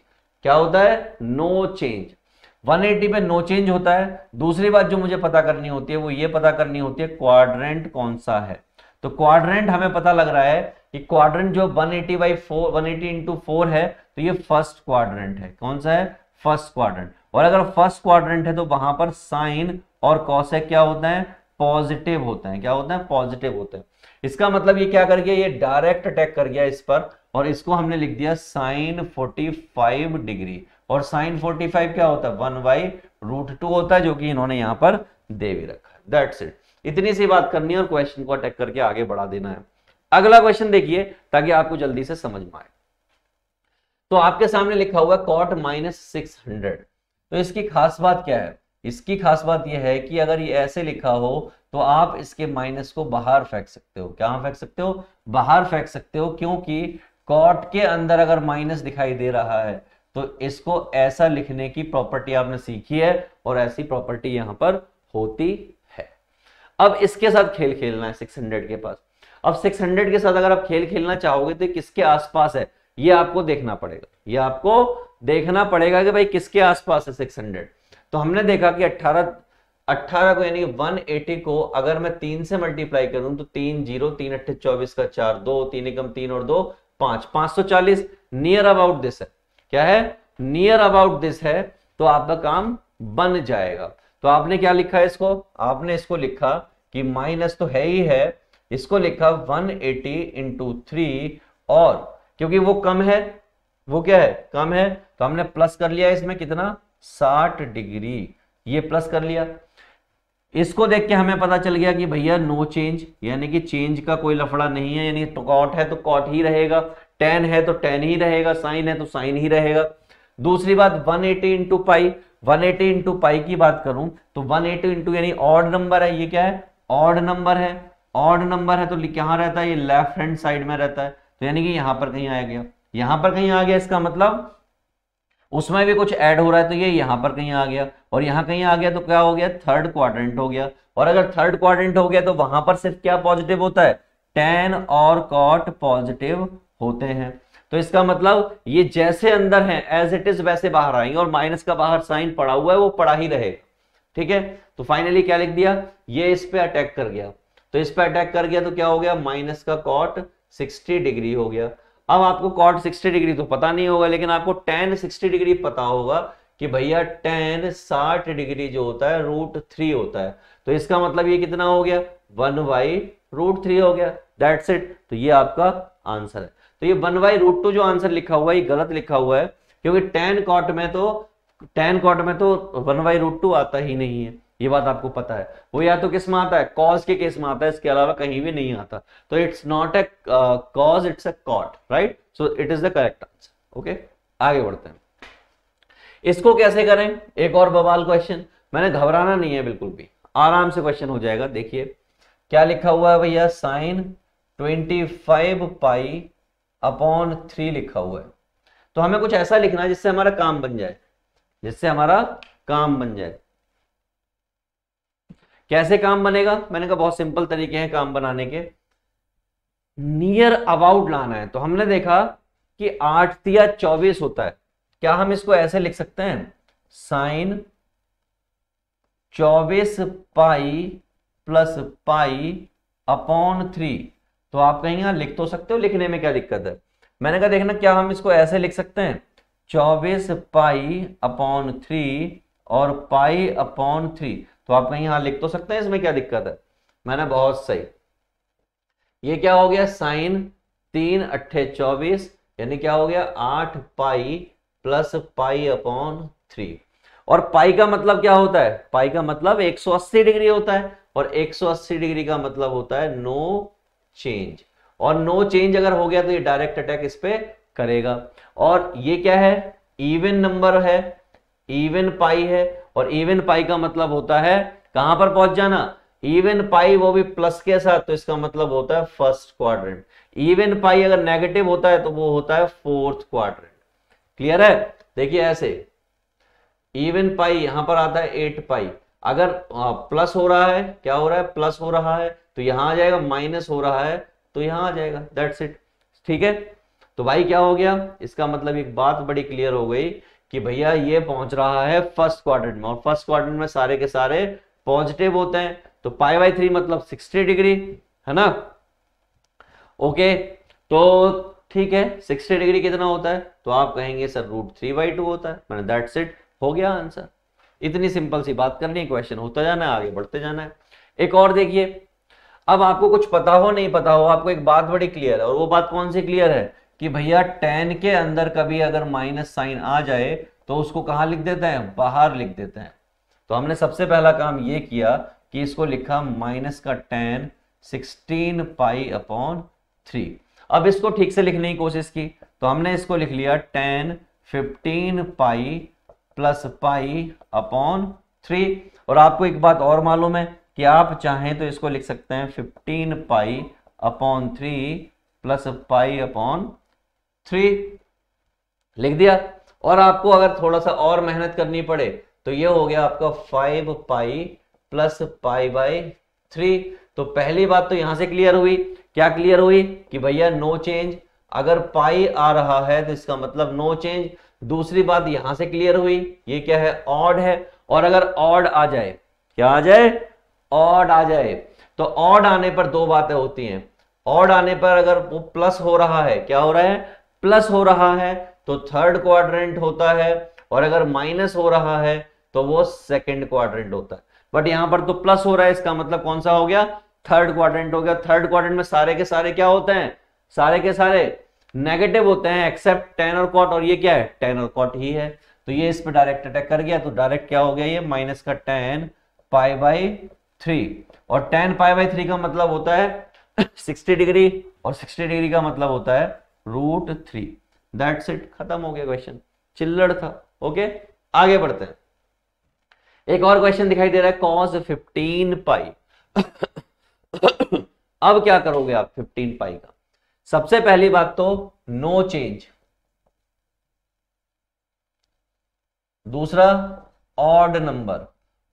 क्या होता है, नो चेंज। 180 पे नो चेंज होता है। दूसरी बात जो मुझे पता करनी होती है वो ये पता करनी होती है क्वाड्रेंट कौन सा है। तो क्वाड्रेंट हमें पता लग रहा है कि क्वाड्रेंट जो 180 × 4 है, तो ये फर्स्ट क्वाड्रेंट है। कौन सा है, फर्स्ट क्वाड्रेंट। और अगर फर्स्ट क्वाड्रेंट है तो वहां पर साइन और कॉसेक क्या होता है, पॉजिटिव होते हैं। क्या होता है, पॉजिटिव होते हैं। इसका मतलब ये क्या कर गया, ये डायरेक्ट अटैक कर गया इस पर, और इसको हमने लिख दिया साइन 45 डिग्री। और साइन 45 क्या होता है, 1/√2 होता है, जो कि इन्होंने यहां पर दे भी रखा है। That's it. इतनी सी बात करनी है और क्वेश्चन को अटैक करके आगे बढ़ा देना है। अगला क्वेश्चन देखिए ताकि आपको जल्दी से समझ में आए। तो आपके सामने लिखा हुआ है cot -600। तो इसकी खास बात क्या है, इसकी खास बात यह है कि अगर ये ऐसे लिखा हो तो आप इसके माइनस को बाहर फेंक सकते हो। कहां फेंक सकते हो, बाहर फेंक सकते हो, क्योंकि कॉट के अंदर अगर माइनस दिखाई दे रहा है तो इसको ऐसा लिखने की प्रॉपर्टी आपने सीखी है, और ऐसी प्रॉपर्टी यहां पर होती है। अब इसके साथ खेल खेलना है 600 के पास। अब 600 के साथ अगर आप खेल खेलना चाहोगे तो किसके आसपास है, ये आपको देखना पड़ेगा। ये आपको देखना पड़ेगा कि भाई किसके आसपास है 600। तो हमने देखा कि 18 को यानी 180 को अगर मैं 3 से मल्टीप्लाई करूं तो 3 0 3 8 24 का 4 2 3 एकम 3 और 2 5 540 नियर अबाउट दिस है। क्या है, नियर अबाउट दिस है। तो आपका काम बन जाएगा। तो आपने क्या लिखा है इसको, आपने इसको लिखा कि माइनस तो है ही है, इसको लिखा 180 × 3, और क्योंकि वो कम है, वो क्या है, कम है, तो हमने प्लस कर लिया इसमें कितना, 60 डिग्री। ये प्लस कर लिया। इसको देख के हमें पता चल गया कि भैया नो चेंज, यानी कि चेंज का कोई लफड़ा नहीं है, यानी तो कॉट है तो कॉट ही रहेगा, टेन है तो टेन ही रहेगा, साइन है तो साइन ही रहेगा। दूसरी बात 180 × पाई, 180 × पाई की बात करूं तो 180 × यानी ऑड नंबर है, ये क्या है, ऑड नंबर है। ऑड नंबर है तो कहां रहता है, ये लेफ्ट हैंड साइड में रहता है, तो यानी कि यहां पर कहीं आ गया, यहां पर कहीं आ गया। इसका मतलब उसमें भी कुछ ऐड हो रहा है, तो ये यहां पर कहीं आ गया, और यहां कहीं आ गया, तो क्या हो गया, थर्ड क्वाड्रेंट हो गया। और अगर थर्ड क्वाड्रेंट हो गया तो वहां पर सिर्फ क्या पॉजिटिव होता है, टेन और कॉट पॉजिटिव होते हैं। तो इसका मतलब ये जैसे अंदर है एज इट इज वैसे बाहर आएंगे, और माइनस का बाहर साइन पड़ा हुआ है वो पड़ा ही रहेगा। ठीक है, तो फाइनली क्या लिख दिया, ये इस पे अटैक कर गया। तो इस पे अटैक कर गया तो क्या हो गया, माइनस का कॉट 60 डिग्री हो गया। अब आपको कॉट 60 डिग्री तो पता नहीं होगा, लेकिन आपको tan 60 डिग्री पता होगा कि भैया tan 60 डिग्री जो होता है √3 होता है। तो इसका मतलब ये कितना हो गया, 1/√3 हो गया। That's it. तो ये आपका आंसर है। तो ये 1/√2 जो आंसर लिखा हुआ है ये गलत लिखा हुआ है, क्योंकि tan कॉट में तो 1/√2 आता ही नहीं है। ये बात आपको पता है, वो या तो किस में आता है, कॉज के केस में आता है, इसके अलावा कहीं भी नहीं आता। तो it's not a cos, it's a cot, right. So it is the correct answer. Okay, आगे बढ़ते हैं। इसको कैसे करें, एक और बवाल क्वेश्चन। मैंने घबराना नहीं है बिल्कुल भी, आराम से क्वेश्चन हो जाएगा। देखिए क्या लिखा हुआ है भैया, साइन 25 पाई अपॉन 3 लिखा हुआ है। तो हमें कुछ ऐसा लिखना है जिससे हमारा काम बन जाए, जिससे हमारा काम बन जाए। कैसे काम बनेगा, मैंने कहा बहुत सिंपल तरीके हैं काम बनाने के। नियर अबाउट लाना है। तो हमने देखा कि 8 तिया 24 होता है। क्या हम इसको ऐसे लिख सकते हैं, sine 24 pi plus pi upon 3। तो आप कहीं यहां लिख तो सकते हो, लिखने में क्या दिक्कत है। मैंने कहा देखना क्या हम इसको ऐसे लिख सकते हैं, 24 पाई अपॉन 3 और पाई अपॉन 3। तो आप कहीं यहां लिख तो सकते हैं, इसमें क्या दिक्कत है? मैंने बहुत सही। ये क्या हो गया? साइन 3 अट्ठे 24, यानी क्या हो गया? 8 पाई प्लस पाई अपॉन 3। और पाई का मतलब क्या होता है? पाई का मतलब 180 डिग्री होता है, और 180 डिग्री का मतलब होता है नो चेंज। और नो चेंज अगर हो गया तो ये डायरेक्ट अटैक इस पे करेगा। और ये क्या है? इवन नंबर है, इवन पाई है, और इवन पाई का मतलब होता है कहां पर पहुंच जाना? इवन पाई, वो भी प्लस के साथ, तो इसका मतलब होता है फर्स्ट क्वाड्रेंट। इवन पाई अगर नेगेटिव होता है तो वो होता है फोर्थ क्वाड्रेंट। क्लियर है? देखिए ऐसे, इवन पाई यहां पर आता है 8 पाई, अगर प्लस हो रहा है, क्या हो रहा है? प्लस हो रहा है तो यहां आ जाएगा, माइनस हो रहा है तो यहां आ जाएगा, दैट्स इट। ठीक है? तो भाई क्या हो गया? इसका मतलब एक बात बड़ी क्लियर हो गई कि भैया ये पहुंच रहा है फर्स्ट क्वाड्रेंट में, और फर्स्ट क्वाड्रेंट में सारे के सारे पॉजिटिव होते हैं, तो पाई बाई 3 मतलब 60 डिग्री, है ना? ओके, तो ठीक है, 60 डिग्री कितना होता है? तो आप कहेंगे सर √3/2 होता है। मैंने दैट्स इट, हो गया आंसर। इतनी सिंपल सी बात करनी है, क्वेश्चन होता जाना है, आगे बढ़ते जाना है। एक और देखिए, अब आपको कुछ पता हो नहीं पता हो, आपको एक बात बड़ी क्लियर है, और वो बात कौन सी क्लियर है? कि भैया tan के अंदर कभी अगर माइनस साइन आ जाए तो उसको कहां लिख देते हैं? बाहर लिख देते हैं। तो हमने सबसे पहला काम ये किया कि इसको लिखा माइनस का tan 16 पाई अपॉन 3। अब इसको ठीक से लिखने की कोशिश की, तो हमने इसको लिख लिया tan 15 पाई प्लस पाई अपॉन 3। और आपको एक बात और मालूम है कि आप चाहें तो इसको लिख सकते हैं 15 पाई अपॉन 3 प्लस पाई अपॉन 3, लिख दिया। और आपको अगर थोड़ा सा और मेहनत करनी पड़े तो ये हो गया आपका 5 पाई प्लस पाई बाई 3। तो पहली बात तो यहां से क्लियर हुई, क्या क्लियर हुई? कि भैया नो चेंज, अगर पाई आ रहा है तो इसका मतलब नो चेंज। दूसरी बात यहां से क्लियर हुई, ये क्या है? ऑड है, और अगर ऑड आ जाए, क्या आ जाए? ऑड आ जाए, तो ऑड आने पर दो बातें होती हैं। ऑड आने पर अगर वो प्लस हो रहा है, क्या हो रहा है? प्लस हो रहा है, तो थर्ड क्वाड्रेंट होता है, और अगर माइनस हो रहा है तो वो सेकंड क्वाड्रेंट होता है। बट यहां पर तो प्लस हो रहा है, इसका मतलब कौन सा हो गया? थर्ड क्वाड्रेंट हो गया। थर्ड क्वाड्रेंट में सारे के सारे क्या होते हैं? सारे के सारे नेगेटिव होते हैं, एक्सेप्ट tan और cot, और ये क्या है? tan और cot ही है। तो ये इस पे डायरेक्ट अटैक कर गया, तो डायरेक्ट क्या हो गया? ये माइनस का tan पाई बाई 3, और tan पाई बाई 3 का मतलब होता है 60 डिग्री, और 60 डिग्री का मतलब होता है √3। दैट्स इट, खत्म हो गया क्वेश्चन, चिल्लड़ था। ओके, आगे बढ़ते हैं। एक और क्वेश्चन दिखाई दे रहा है, cos 15 पाई। अब क्या करोगे आप 15 पाई का? सबसे पहली बात तो नो चेंज, दूसरा ऑड नंबर।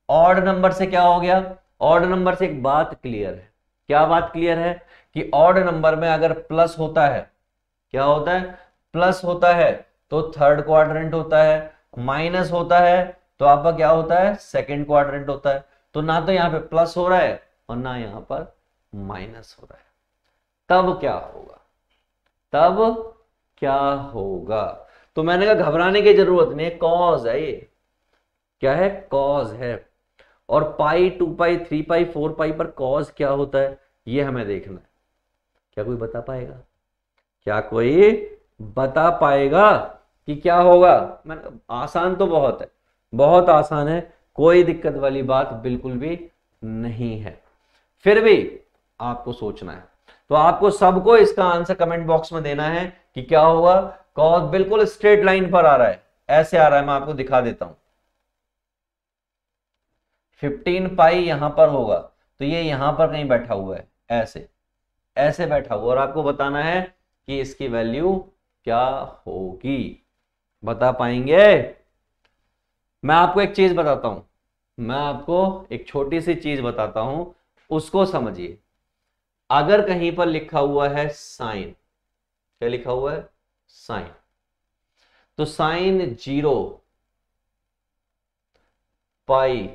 ऑड नंबर से क्या हो गया? ऑड नंबर से एक बात क्लियर है, क्या बात क्लियर है? कि ऑड नंबर में अगर प्लस होता है, क्या होता है? प्लस होता है तो थर्ड क्वाड्रेंट होता है, माइनस होता है तो आपका क्या होता है? सेकंड क्वाड्रेंट होता है। तो ना तो यहां पे प्लस हो रहा है और ना यहां पर माइनस हो रहा है, तब क्या होगा? तब क्या होगा? तो मैंने कहा घबराने की जरूरत नहीं है, कॉज है ये। क्या है? कॉज है। और पाई 2 पाई 3 पाई 4 पाई पर कॉज क्या होता है, ये हमें देखना है। क्या कोई बता पाएगा? क्या कोई बता पाएगा कि क्या होगा? मैंने आसान तो बहुत है, बहुत आसान है, कोई दिक्कत वाली बात बिल्कुल भी नहीं है। फिर भी आपको सोचना है, तो आपको सबको इसका आंसर कमेंट बॉक्स में देना है कि क्या होगा। कॉस बिल्कुल स्ट्रेट लाइन पर आ रहा है, ऐसे आ रहा है, मैं आपको दिखा देता हूं। 15 पाई यहां पर होगा तो ये यहां पर कहीं बैठा हुआ है, ऐसे ऐसे बैठा हुआ, और आपको बताना है कि इसकी वैल्यू क्या होगी। बता पाएंगे? मैं आपको एक चीज बताता हूं, मैं आपको एक छोटी सी चीज बताता हूं, उसको समझिए। अगर कहीं पर लिखा हुआ है साइन, क्या लिखा हुआ है? साइन, तो साइन 0 पाई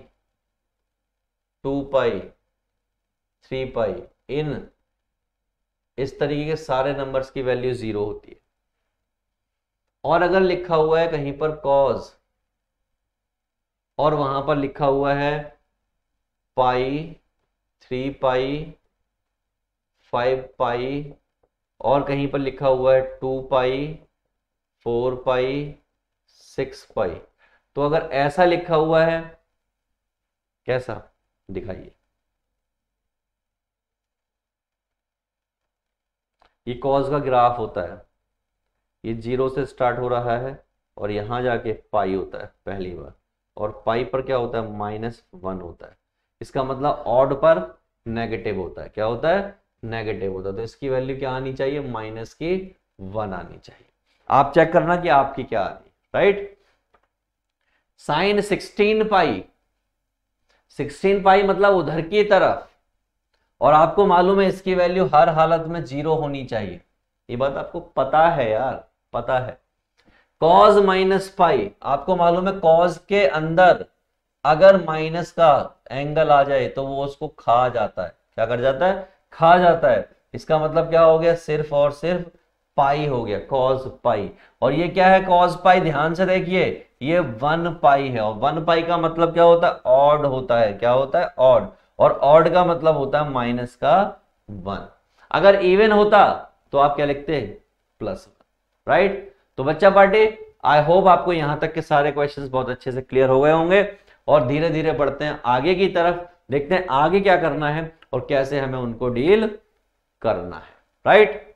2 पाई 3 पाई, इन इस तरीके के सारे नंबर्स की वैल्यू 0 होती है। और अगर लिखा हुआ है कहीं पर कॉज और वहां पर लिखा हुआ है पाई, 3 पाई, 5 पाई और कहीं पर लिखा हुआ है 2 पाई, 4 पाई, 6 पाई, तो अगर ऐसा लिखा हुआ है कैसा दिखाइए। ये कॉज का ग्राफ होता है, ये 0 से स्टार्ट हो रहा है और यहां जाके पाई होता है पहली बार, और पाई पर क्या होता है -1 होता है। इसका मतलब ऑड पर नेगेटिव होता है। क्या होता है? नेगेटिव होता है। तो इसकी वैल्यू क्या आनी चाहिए? -1 आनी चाहिए। आप चेक करना कि आपकी क्या आ रही है। राइट। साइन 16 पाई, 16 पाई मतलब उधर की तरफ, और आपको मालूम है इसकी वैल्यू हर हालत में 0 होनी चाहिए। ये बात आपको पता है यार, पता है। कॉज -पाई, आपको मालूम है कॉज के अंदर अगर माइनस का एंगल आ जाए तो वो उसको खा जाता है। क्या कर जाता है? खा जाता है। इसका मतलब क्या हो गया? सिर्फ और सिर्फ पाई हो गया, कॉज पाई। और ये क्या है? कॉज पाई। ध्यान से देखिए, ये 1 पाई है, और 1 पाई का मतलब क्या होता है? ऑड होता है। क्या होता है? ऑड। और ऑड का मतलब होता है -1। अगर इवन होता तो आप क्या लिखते? +1। राइट। तो बच्चा पार्टी, आई होप आपको यहां तक के सारे क्वेश्चंस बहुत अच्छे से क्लियर हो गए होंगे, और धीरे धीरे बढ़ते हैं आगे की तरफ, देखते हैं आगे क्या करना है और कैसे हमें उनको डील करना है। राइट।